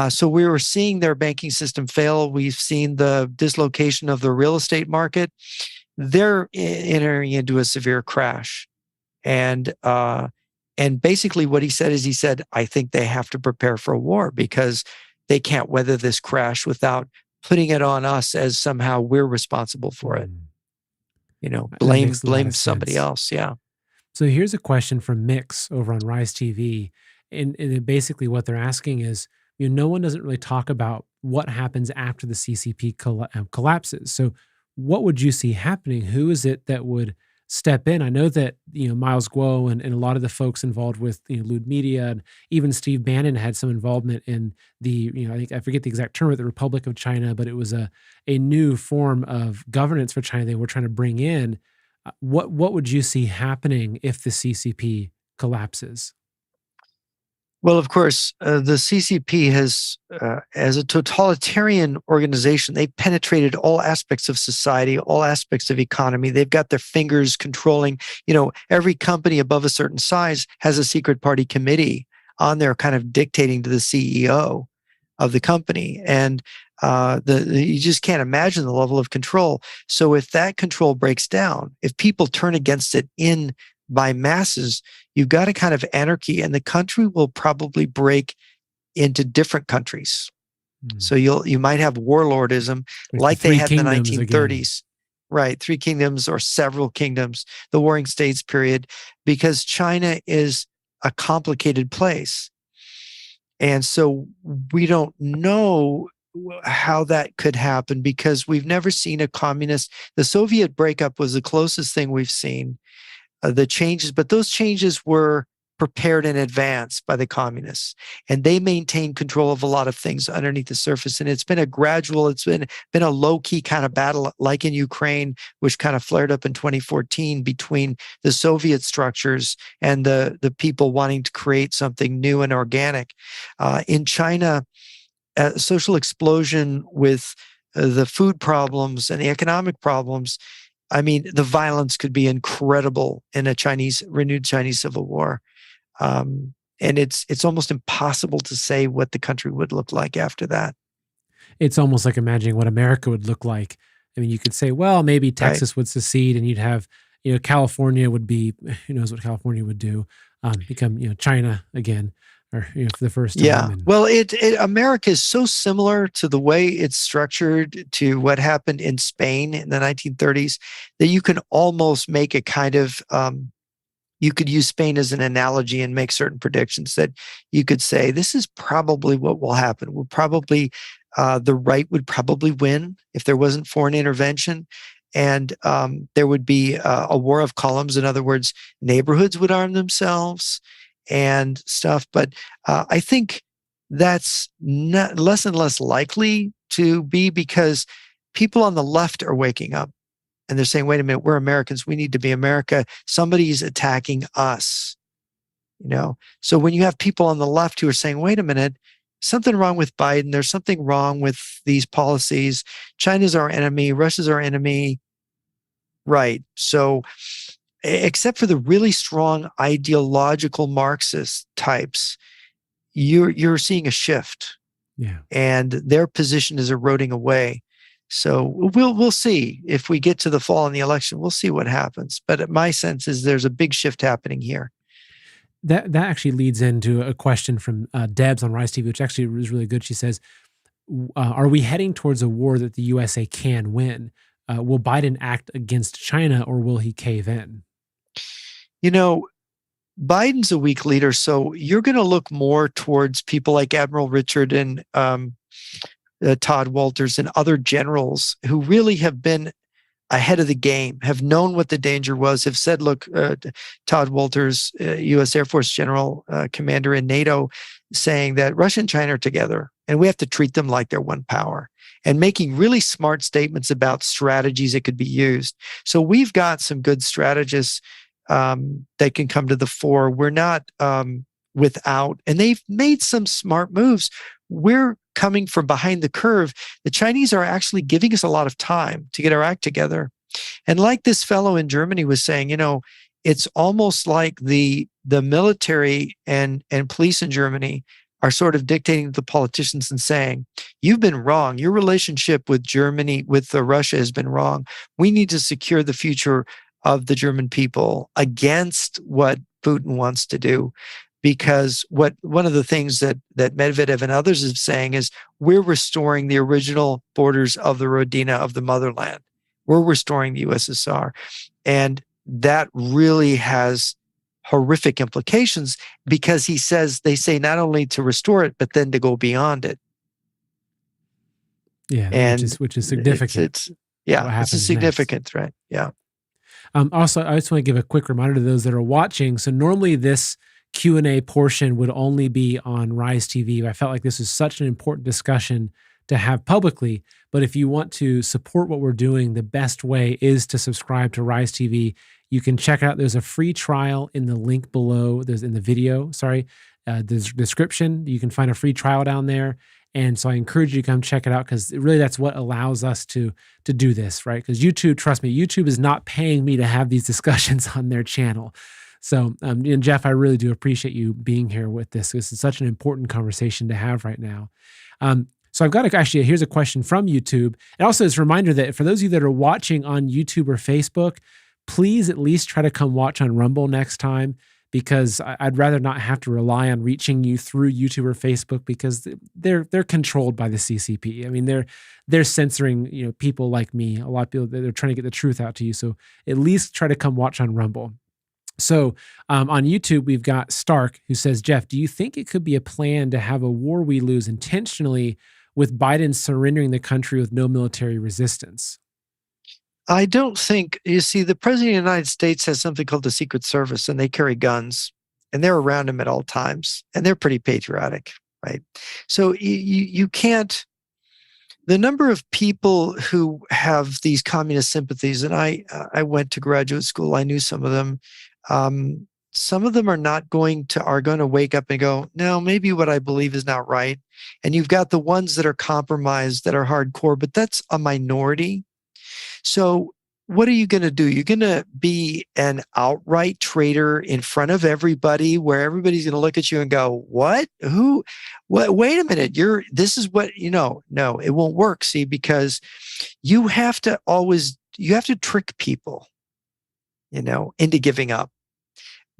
So we were seeing their banking system fail. We've seen the dislocation of the real estate market. they're entering into a severe crash. And basically what he said is, he said, I think they have to prepare for a war because they can't weather this crash without putting it on us as somehow we're responsible for it. That Blame makes a lot of somebody sense. else. Yeah. So here's a question from Mix over on Rise TV. And basically what they're asking is, no one doesn't really talk about what happens after the CCP collapses. So what would you see happening? Who is it that would step in? I know that, Miles Guo and a lot of the folks involved with, Lewd Media, and even Steve Bannon had some involvement in the, I forget the exact term, the Republic of China, but it was a new form of governance for China they were trying to bring in. What would you see happening if the CCP collapses? Well, of course, the CCP has, as a totalitarian organization, they've penetrated all aspects of society, all aspects of economy. They've got their fingers controlling, every company above a certain size has a secret party committee on there kind of dictating to the CEO of the company. And you just can't imagine the level of control. So if that control breaks down, if people turn against it by masses, you've got a kind of anarchy, and the country will probably break into different countries. So you might have warlordism like they had in the 1930s. Right, 3 kingdoms or several kingdoms, the Warring States period, because China is a complicated place. And so we don't know how that could happen because we've never seen a communist. The Soviet breakup was the closest thing we've seen. The changes, but those changes were prepared in advance by the communists, and they maintained control of a lot of things underneath the surface. And it's been a low-key kind of battle, like in Ukraine, which kind of flared up in 2014 between the Soviet structures and the people wanting to create something new and organic. In China, a social explosion with the food problems and the economic problems. I mean, the violence could be incredible in a renewed Chinese civil war. And it's almost impossible to say what the country would look like after that. It's almost like imagining what America would look like. I mean, you could say, well, maybe Texas would secede, and you'd have, California would be, who knows what California would do, become, China again, or for the first time. Yeah. Well, America is so similar to the way it's structured to what happened in Spain in the 1930s that you can almost make a kind of you could use Spain as an analogy and make certain predictions that you could say this is probably what will happen. The right would probably win if there wasn't foreign intervention. And there would be a war of columns. In other words, neighborhoods would arm themselves and stuff. But I think that's less and less likely to be because people on the left are waking up and they're saying, wait a minute, we're Americans. We need to be America. Somebody's attacking us. So when you have people on the left who are saying, wait a minute, something wrong with Biden. There's something wrong with these policies. China's our enemy. Russia's our enemy. Right. So except for the really strong ideological Marxist types, you're seeing a shift. Yeah. And their position is eroding away. So we'll see if we get to the fall in the election. We'll see what happens. But my sense is there's a big shift happening here. That actually leads into a question from Debs on Rise TV, which actually is really good. She says, are we heading towards a war that the USA can win? Will Biden act against China, or will he cave in? Biden's a weak leader, so you're going to look more towards people like Admiral Richard and Todd Walters and other generals who really have been ahead of the game, have known what the danger was, have said, look, Todd Walters, U.S. Air Force General, Commander in NATO, saying that Russia and China are together and we have to treat them like they're one power, and making really smart statements about strategies that could be used. So we've got some good strategists that can come to the fore. We're not without, and they've made some smart moves. We're coming from behind the curve. The Chinese are actually giving us a lot of time to get our act together. And like this fellow in Germany was saying, it's almost like the military and police in Germany are sort of dictating to the politicians and saying, you've been wrong. Your relationship with Germany, with Russia has been wrong. We need to secure the future of the German people against what Putin wants to do. Because one of the things that Medvedev and others are saying is we're restoring the original borders of the Rodina, of the motherland. We're restoring the USSR. And that really has horrific implications, because they say not only to restore it, but then to go beyond it. Yeah, and which is significant. It's a significant threat. Yeah. Also, I just want to give a quick reminder to those that are watching. So normally this Q&A portion would only be on Rise TV. I felt like this is such an important discussion to have publicly. But if you want to support what we're doing, the best way is to subscribe to Rise TV. You can check out, there's a free trial in the link below. There's in the video, the description. You can find a free trial down there. And so I encourage you to come check it out, because really that's what allows us to do this, right? Because YouTube, trust me, YouTube is not paying me to have these discussions on their channel. So, and Jeff, I really do appreciate you being here with this. This is such an important conversation to have right now. So I've got here's a question from YouTube. And also it's a reminder that for those of you that are watching on YouTube or Facebook, please at least try to come watch on Rumble next time, because I'd rather not have to rely on reaching you through YouTube or Facebook, because they're controlled by the CCP. I mean, they're censoring, people like me. A lot of people, they're trying to get the truth out to you. So at least try to come watch on Rumble. So on YouTube, we've got Stark, who says, Jeff, do you think it could be a plan to have a war we lose intentionally, with Biden surrendering the country with no military resistance? I don't think, you see, the president of the United States has something called the Secret Service, and they carry guns, and they're around him at all times, and they're pretty patriotic, right? So you can't, the number of people who have these communist sympathies, and I went to graduate school, I knew some of them. Some of them are going to wake up and go, no, maybe what I believe is not right. And you've got the ones that are compromised, that are hardcore, but that's a minority. So what are you going to do? You're going to be an outright traitor in front of everybody, where everybody's going to look at you and go, what? Who? What? Wait a minute. This is what, no, it won't work. See, because you have to trick people, into giving up,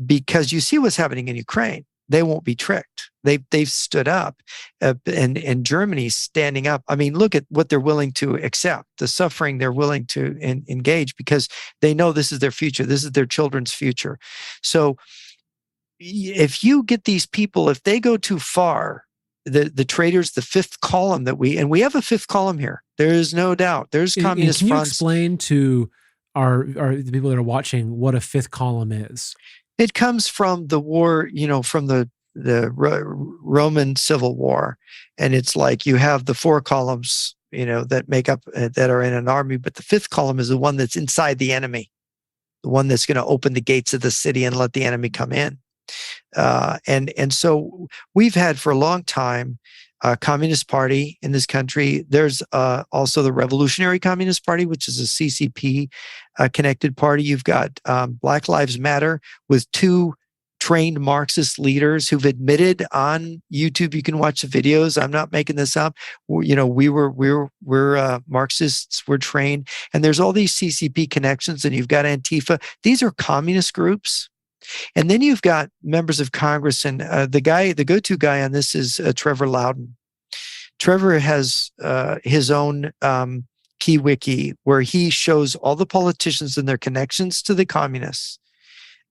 because you see what's happening in Ukraine. They won't be tricked. They've stood up, and Germany's standing up. I mean, look at what they're willing to accept, the suffering they're willing to engage, because they know this is their future. This is their children's future. So if you get these people, if they go too far, the traitors, the fifth column and we have a fifth column here. There is no doubt. There's communist fronts. Can you explain to the people that are watching what a fifth column is? It comes from the war, from the Roman Civil War. And it's like you have the four columns, that make up, that are in an army. But the fifth column is the one that's inside the enemy, the one that's going to open the gates of the city and let the enemy come in. And so we've had for a long time a Communist Party in this country. There's also the Revolutionary Communist Party, which is a CCP connected party. You've got Black Lives Matter, with two trained Marxist leaders who've admitted on YouTube. You can watch the videos. I'm not making this up. We're Marxists. We're trained, and there's all these CCP connections. And you've got Antifa. These are communist groups. And then you've got members of Congress, and the go-to guy on this is Trevor Loudon. Trevor has his own key wiki, where he shows all the politicians and their connections to the communists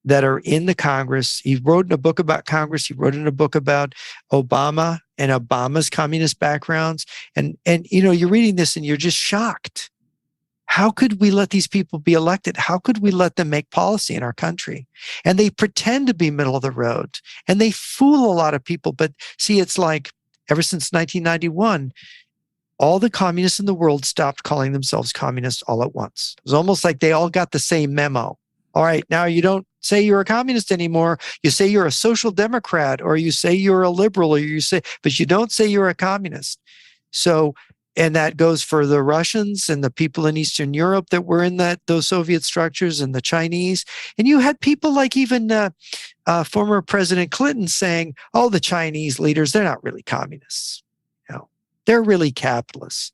that are in the Congress. He wrote in a book about Congress. He wrote in a book about Obama and Obama's communist backgrounds. And you're reading this and you're just shocked. How could we let these people be elected? How could we let them make policy in our country? And they pretend to be middle of the road, and they fool a lot of people. But see, it's like ever since 1991, all the communists in the world stopped calling themselves communists all at once. It was almost like they all got the same memo. All right, now you don't say you're a communist anymore. You say you're a social democrat, or you say you're a liberal, but you don't say you're a communist. So, and that goes for the Russians and the people in Eastern Europe that were in those Soviet structures, and the Chinese. And you had people like even former President Clinton saying, "Oh, the Chinese leaders, they're not really communists. They're really capitalists."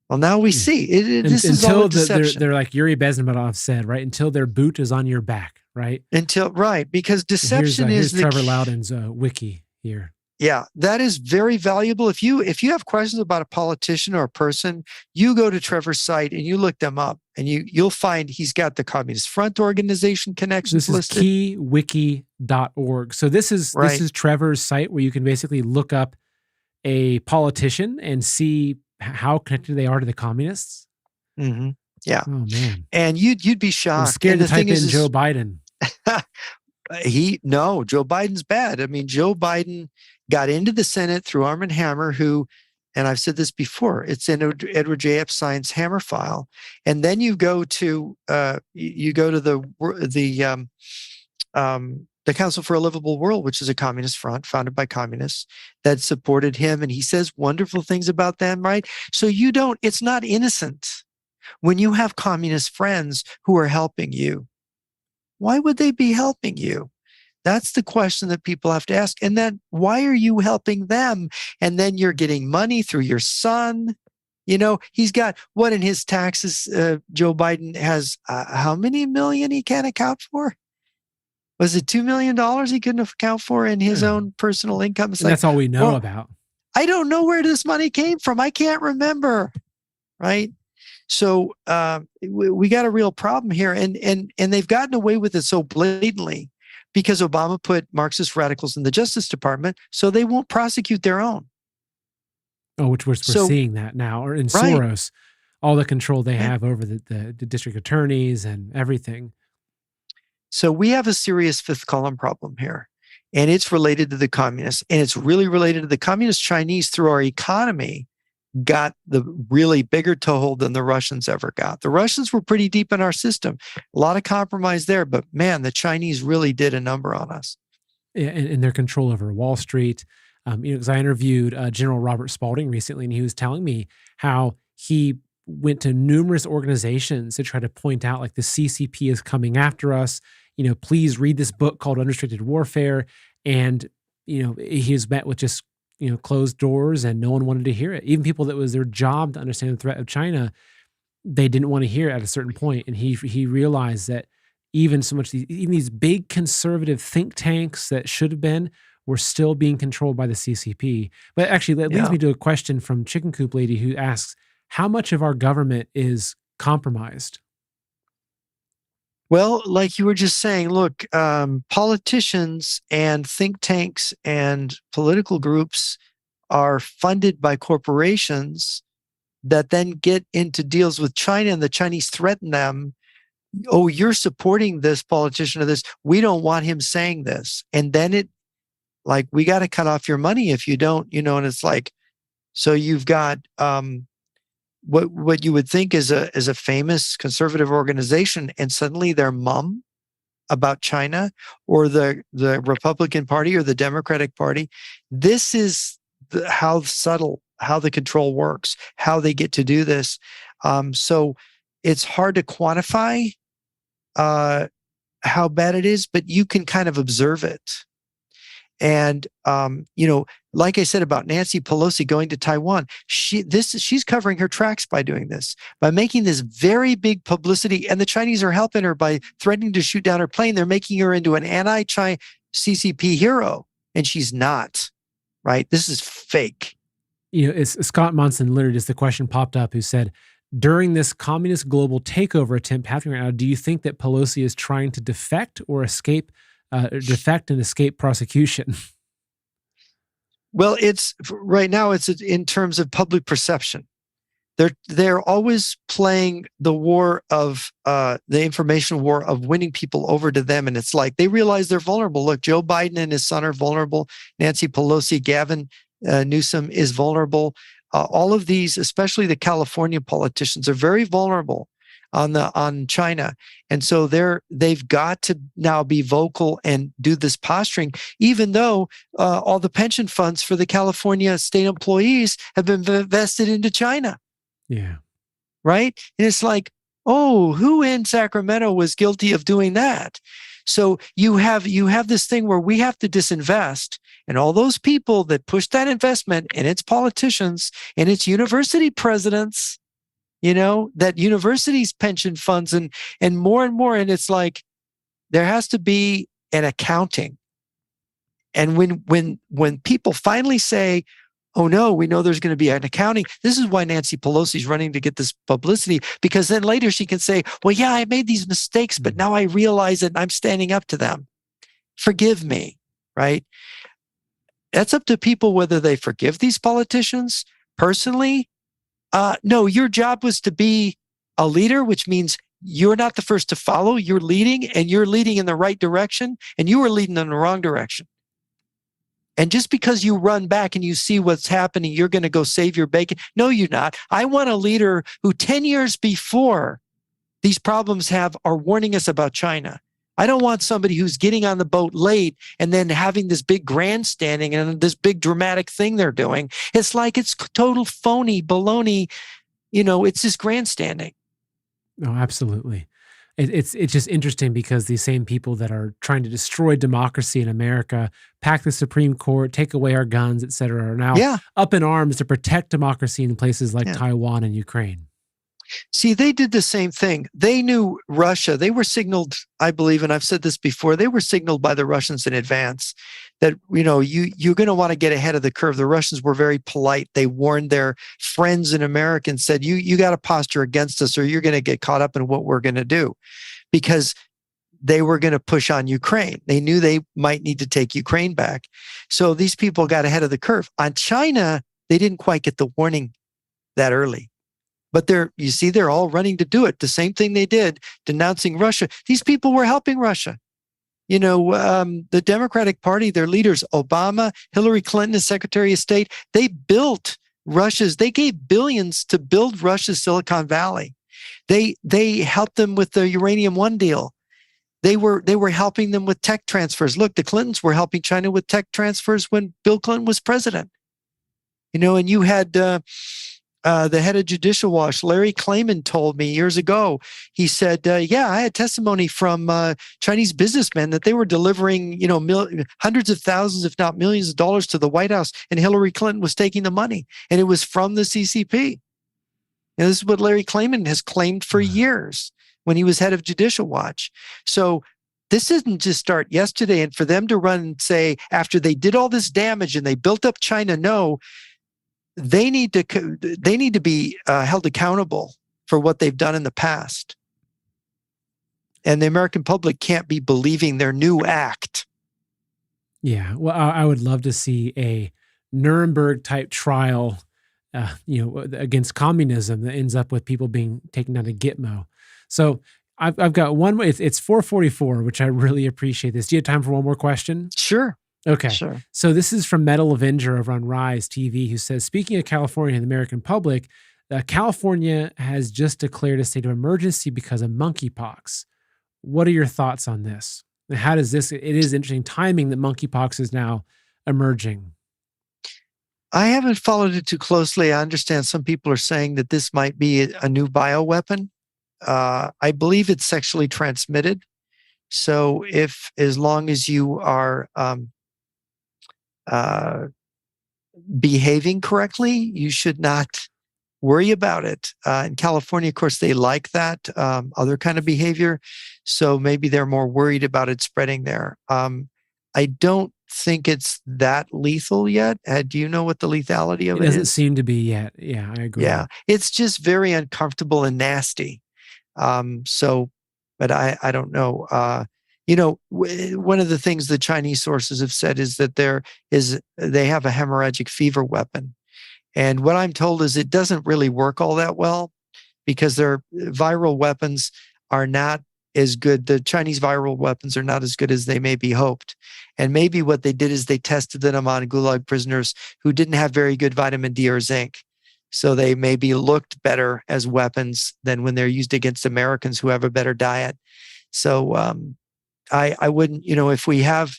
Well, now we see this is all a deception. They're like Yuri Bezmenov said, right? Until their boot is on your back, right? Because deception here's is Trevor Loudon's wiki here. Yeah, that is very valuable. If you have questions about a politician or a person, you go to Trevor's site and you look them up, and you'll find he's got the Communist Front organization connections listed. This is keywiki.org. So this is Trevor's site where you can basically look up a politician and see how connected they are to the communists. Mm-hmm. Yeah. Oh man. And you'd be shocked. I'm scared to type in Joe Biden. Joe Biden's bad. I mean, Joe Biden got into the Senate through Arm & Hammer, who, and I've said this before, it's in Edward J. Epstein's Hammer file. And then you go to the Council for a Livable World, which is a communist front founded by communists that supported him. And he says wonderful things about them, right? So it's not innocent when you have communist friends who are helping you. Why would they be helping you? That's the question that people have to ask. And then why are you helping them? And then you're getting money through your son. He's got what in his taxes? Joe Biden has how many million he can't account for? Was it $2 million he couldn't account for in his own personal income? That's all we know about. I don't know where this money came from. I can't remember. Right. So we got a real problem here. And they've gotten away with it so blatantly because Obama put Marxist radicals in the Justice Department, so they won't prosecute their own. Oh, which we're seeing that now. Or in Soros, all the control they have over the district attorneys and everything. So we have a serious fifth column problem here, and it's related to the communists, and it's really related to the communist Chinese through our economy got the really bigger toehold than the Russians ever got. The Russians were pretty deep in our system, a lot of compromise there, but man, the Chinese really did a number on us. Yeah, and their control over Wall Street. Because I interviewed General Robert Spalding recently, and he was telling me how he went to numerous organizations to try to point out, like, the CCP is coming after us. Please read this book called Unrestricted Warfare. And, he was met with just, closed doors, and no one wanted to hear it. Even people that was their job to understand the threat of China, they didn't want to hear it at a certain point. And he realized that even these big conservative think tanks that should have been were still being controlled by the CCP. But actually, that leads me to a question from Chicken Coop Lady, who asks, how much of our government is compromised? Well, like you were just saying, look, politicians and think tanks and political groups are funded by corporations that then get into deals with China, and the Chinese threaten them. Oh, you're supporting this politician or this. We don't want him saying this. And then we got to cut off your money if you don't, and it's like, so you've got, what you would think is a famous conservative organization, and suddenly they're mum about China, or the Republican Party or the Democratic Party. This is how the control works, how they get to do this. So it's hard to quantify how bad it is, but you can kind of observe it. And, like I said about Nancy Pelosi going to Taiwan, she's covering her tracks by doing this, by making this very big publicity. And the Chinese are helping her by threatening to shoot down her plane. They're making her into an anti-China CCP hero, and she's not, right? This is fake. It's Scott Monson, literally just the question popped up, who said, during this communist global takeover attempt happening right now, do you think that Pelosi is trying to defect and escape prosecution? Well, it's right now, it's in terms of public perception. They're always playing the war of the information war of winning people over to them. And it's like, they realize they're vulnerable. Look, Joe Biden and his son are vulnerable. Nancy Pelosi, Gavin Newsom is vulnerable. All of these, especially the California politicians, are very vulnerable on China. And so they've got to now be vocal and do this posturing, even though all the pension funds for the California state employees have been vested into China. Yeah. Right. And it's like, oh, who in Sacramento was guilty of doing that? So you have this thing where we have to disinvest, and all those people that push that investment, and it's politicians and it's university presidents, that universities pension funds and more, and it's like there has to be an accounting. And when people finally say, oh no, we know there's going to be an accounting. This is why Nancy Pelosi's running to get this publicity, because then later she can say, well, yeah, I made these mistakes, but now I realize it and I'm standing up to them. Forgive me, right? That's up to people whether they forgive these politicians. Personally, no, your job was to be a leader, which means you're not the first to follow. You're leading, and you're leading in the right direction, and you were leading in the wrong direction. And just because you run back and you see what's happening, you're going to go save your bacon. No, you're not. I want a leader who 10 years before these problems are warning us about China. I don't want somebody who's getting on the boat late and then having this big grandstanding and this big dramatic thing they're doing. It's like it's total phony baloney. It's just grandstanding. No, absolutely. It's just interesting because these same people that are trying to destroy democracy in America, pack the Supreme Court, take away our guns, et cetera, are now up in arms to protect democracy in places like Taiwan and Ukraine. See, they did the same thing. They knew Russia. They were signaled, I believe, and I've said this before, they were signaled by the Russians in advance that, you're going to want to get ahead of the curve. The Russians were very polite. They warned their friends in America and said, you got to posture against us or you're going to get caught up in what we're going to do, because they were going to push on Ukraine. They knew they might need to take Ukraine back. So these people got ahead of the curve. On China, they didn't quite get the warning that early. But they're all running to do it. The same thing they did, denouncing Russia. These people were helping Russia. The Democratic Party, their leaders, Obama, Hillary Clinton as Secretary of State, they gave billions to build Russia's Silicon Valley. They helped them with the Uranium One deal. They were helping them with tech transfers. Look, the Clintons were helping China with tech transfers when Bill Clinton was president. And you had the head of Judicial Watch, Larry Klayman, told me years ago, he said, I had testimony from Chinese businessmen that they were delivering, hundreds of thousands, if not millions of dollars to the White House, and Hillary Clinton was taking the money, and it was from the CCP. And this is what Larry Klayman has claimed for years when he was head of Judicial Watch. So this didn't just start yesterday, and for them to run and say, after they did all this damage and they built up China, no, they need to be held accountable for what they've done in the past. And the American public can't be believing their new act. Yeah, well, I would love to see a Nuremberg type trial, against communism that ends up with people being taken down to Gitmo. So I've got one. It's 4:44, which I really appreciate this. Do you have time for one more question? Sure. Okay. Sure. So this is from Metal Avenger over on Rise TV, who says, speaking of California and the American public, California has just declared a state of emergency because of monkeypox. What are your thoughts on this? And how does this, it is interesting timing that monkeypox is now emerging. I haven't followed it too closely. I understand some people are saying that this might be a new bioweapon. I believe it's sexually transmitted. So as long as you are behaving correctly, you should not worry about it. In California, of course, they like that other kind of behavior. So maybe they're more worried about it spreading there. I don't think it's that lethal yet. Do you know what the lethality of it is? It doesn't seem to be yet. Yeah, I agree. Yeah, it's just very uncomfortable and nasty. But I don't know. One of the things the Chinese sources have said is that they have a hemorrhagic fever weapon. And what I'm told is it doesn't really work all that well because their viral weapons are not as good. The Chinese viral weapons are not as good as they may be hoped. And maybe what they did is they tested them on Gulag prisoners who didn't have very good vitamin D or zinc. So they maybe looked better as weapons than when they're used against Americans who have a better diet. So I wouldn't, if we have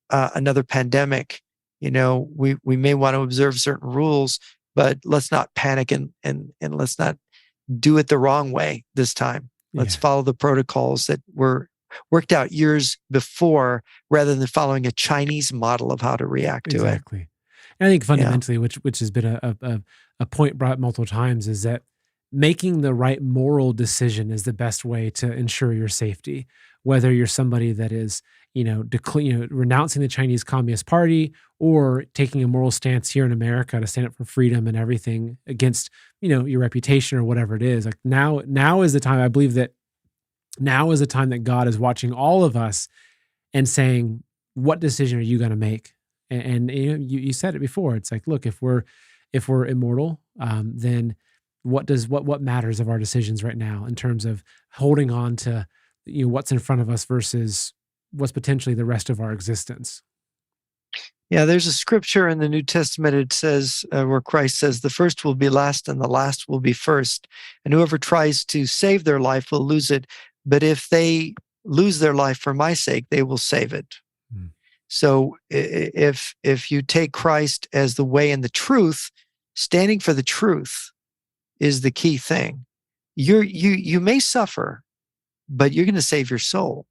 another pandemic, we may want to observe certain rules, but let's not panic and let's not do it the wrong way this time. Let's follow the protocols that were worked out years before, rather than following a Chinese model of how to react to it. Exactly. And I think Yeah. fundamentally, which has been a point brought multiple times, is that making the right moral decision is the best way to ensure your safety. Whether you're somebody that is, renouncing the Chinese Communist Party, or taking a moral stance here in America to stand up for freedom and everything against, your reputation or whatever it is. Like now is the time. I believe that now is the time that God is watching all of us and saying, what decision are you going to make? And you said it before. It's like, look, if we're immortal, then what matters of our decisions right now in terms of holding on to what's in front of us versus what's potentially the rest of our existence. Yeah, there's a scripture in the New Testament. It says, where Christ says, the first will be last and the last will be first. And whoever tries to save their life will lose it. But if they lose their life for my sake, they will save it. Mm. So if you take Christ as the way and the truth, standing for the truth is the key thing. You may suffer, but you're going to save your soul.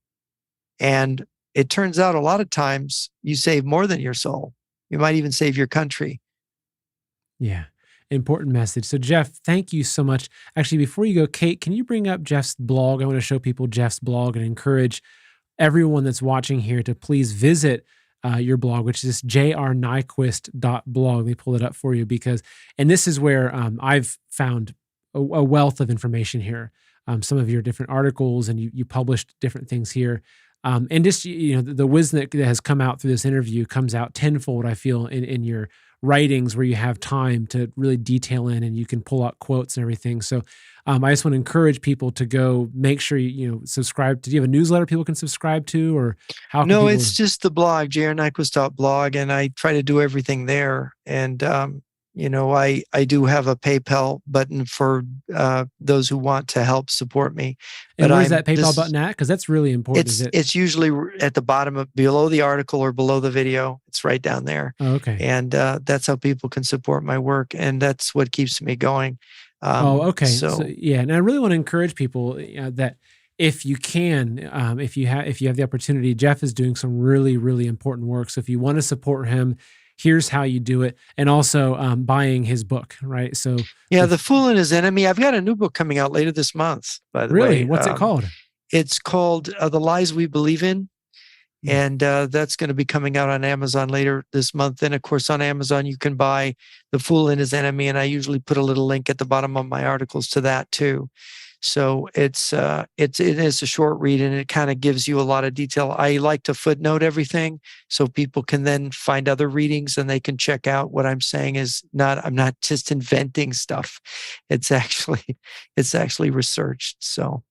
And it turns out a lot of times you save more than your soul. You might even save your country. Yeah. Important message. So Jeff, thank you so much. Actually, before you go, Kate, can you bring up Jeff's blog? I want to show people Jeff's blog and encourage everyone that's watching here to please visit your blog, which is jrnyquist.blog. Let me pull it up for you and this is where I've found a wealth of information here. Some of your different articles, and you published different things here. And just, the wisdom that has come out through this interview comes out tenfold, I feel, in your writings, where you have time to really detail in and you can pull out quotes and everything. So I just want to encourage people to go make sure you subscribe. Do you have a newsletter people can subscribe to, or how can No, people... it's just the blog, jrnyquist.blog, and I try to do everything there. And, I do have a PayPal button for those who want to help support me. And where's that PayPal button at? Because that's really important. It's usually at the bottom below the article or below the video. It's right down there. Oh, okay. And that's how people can support my work, and that's what keeps me going. Okay. So yeah, and I really want to encourage people that if you can, if you have the opportunity, Jeff is doing some really, really important work. So if you want to support him, here's how you do it. And also buying his book, right? So yeah, The Fool and His Enemy. I've got a new book coming out later this month, by the way. Really? What's it called? It's called The Lies We Believe In. And that's going to be coming out on Amazon later this month. And of course, on Amazon, you can buy The Fool and His Enemy. And I usually put a little link at the bottom of my articles to that too. So it is a short read, and it kind of gives you a lot of detail. I like to footnote everything so people can then find other readings and they can check out what I'm saying I'm not just inventing stuff. It's actually researched. So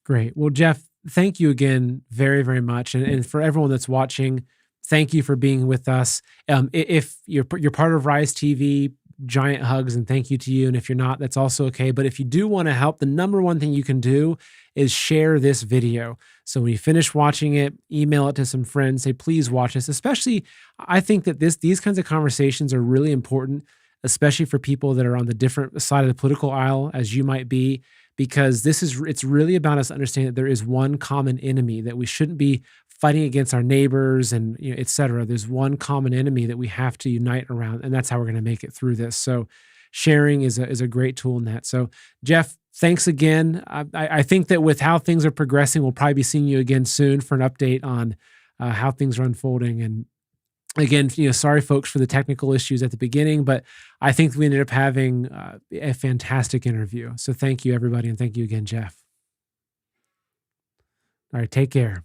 great. Well, Jeff, thank you again very, very much. And for everyone that's watching, thank you for being with us. If you're part of Rise TV, giant hugs and thank you to you. And if you're not, that's also okay. But if you do want to help, the number one thing you can do is share this video. So when you finish watching it, email it to some friends, say, please watch this. Especially, I think that these kinds of conversations are really important, especially for people that are on the different side of the political aisle, as you might be, because it's really about us understanding that there is one common enemy, that we shouldn't be fighting against our neighbors and et cetera. There's one common enemy that we have to unite around, and that's how we're going to make it through this. So sharing is a great tool in that. So Jeff, thanks again. I think that with how things are progressing, we'll probably be seeing you again soon for an update on how things are unfolding. And again, sorry folks for the technical issues at the beginning, but I think we ended up having a fantastic interview. So thank you everybody. And thank you again, Jeff. All right. Take care.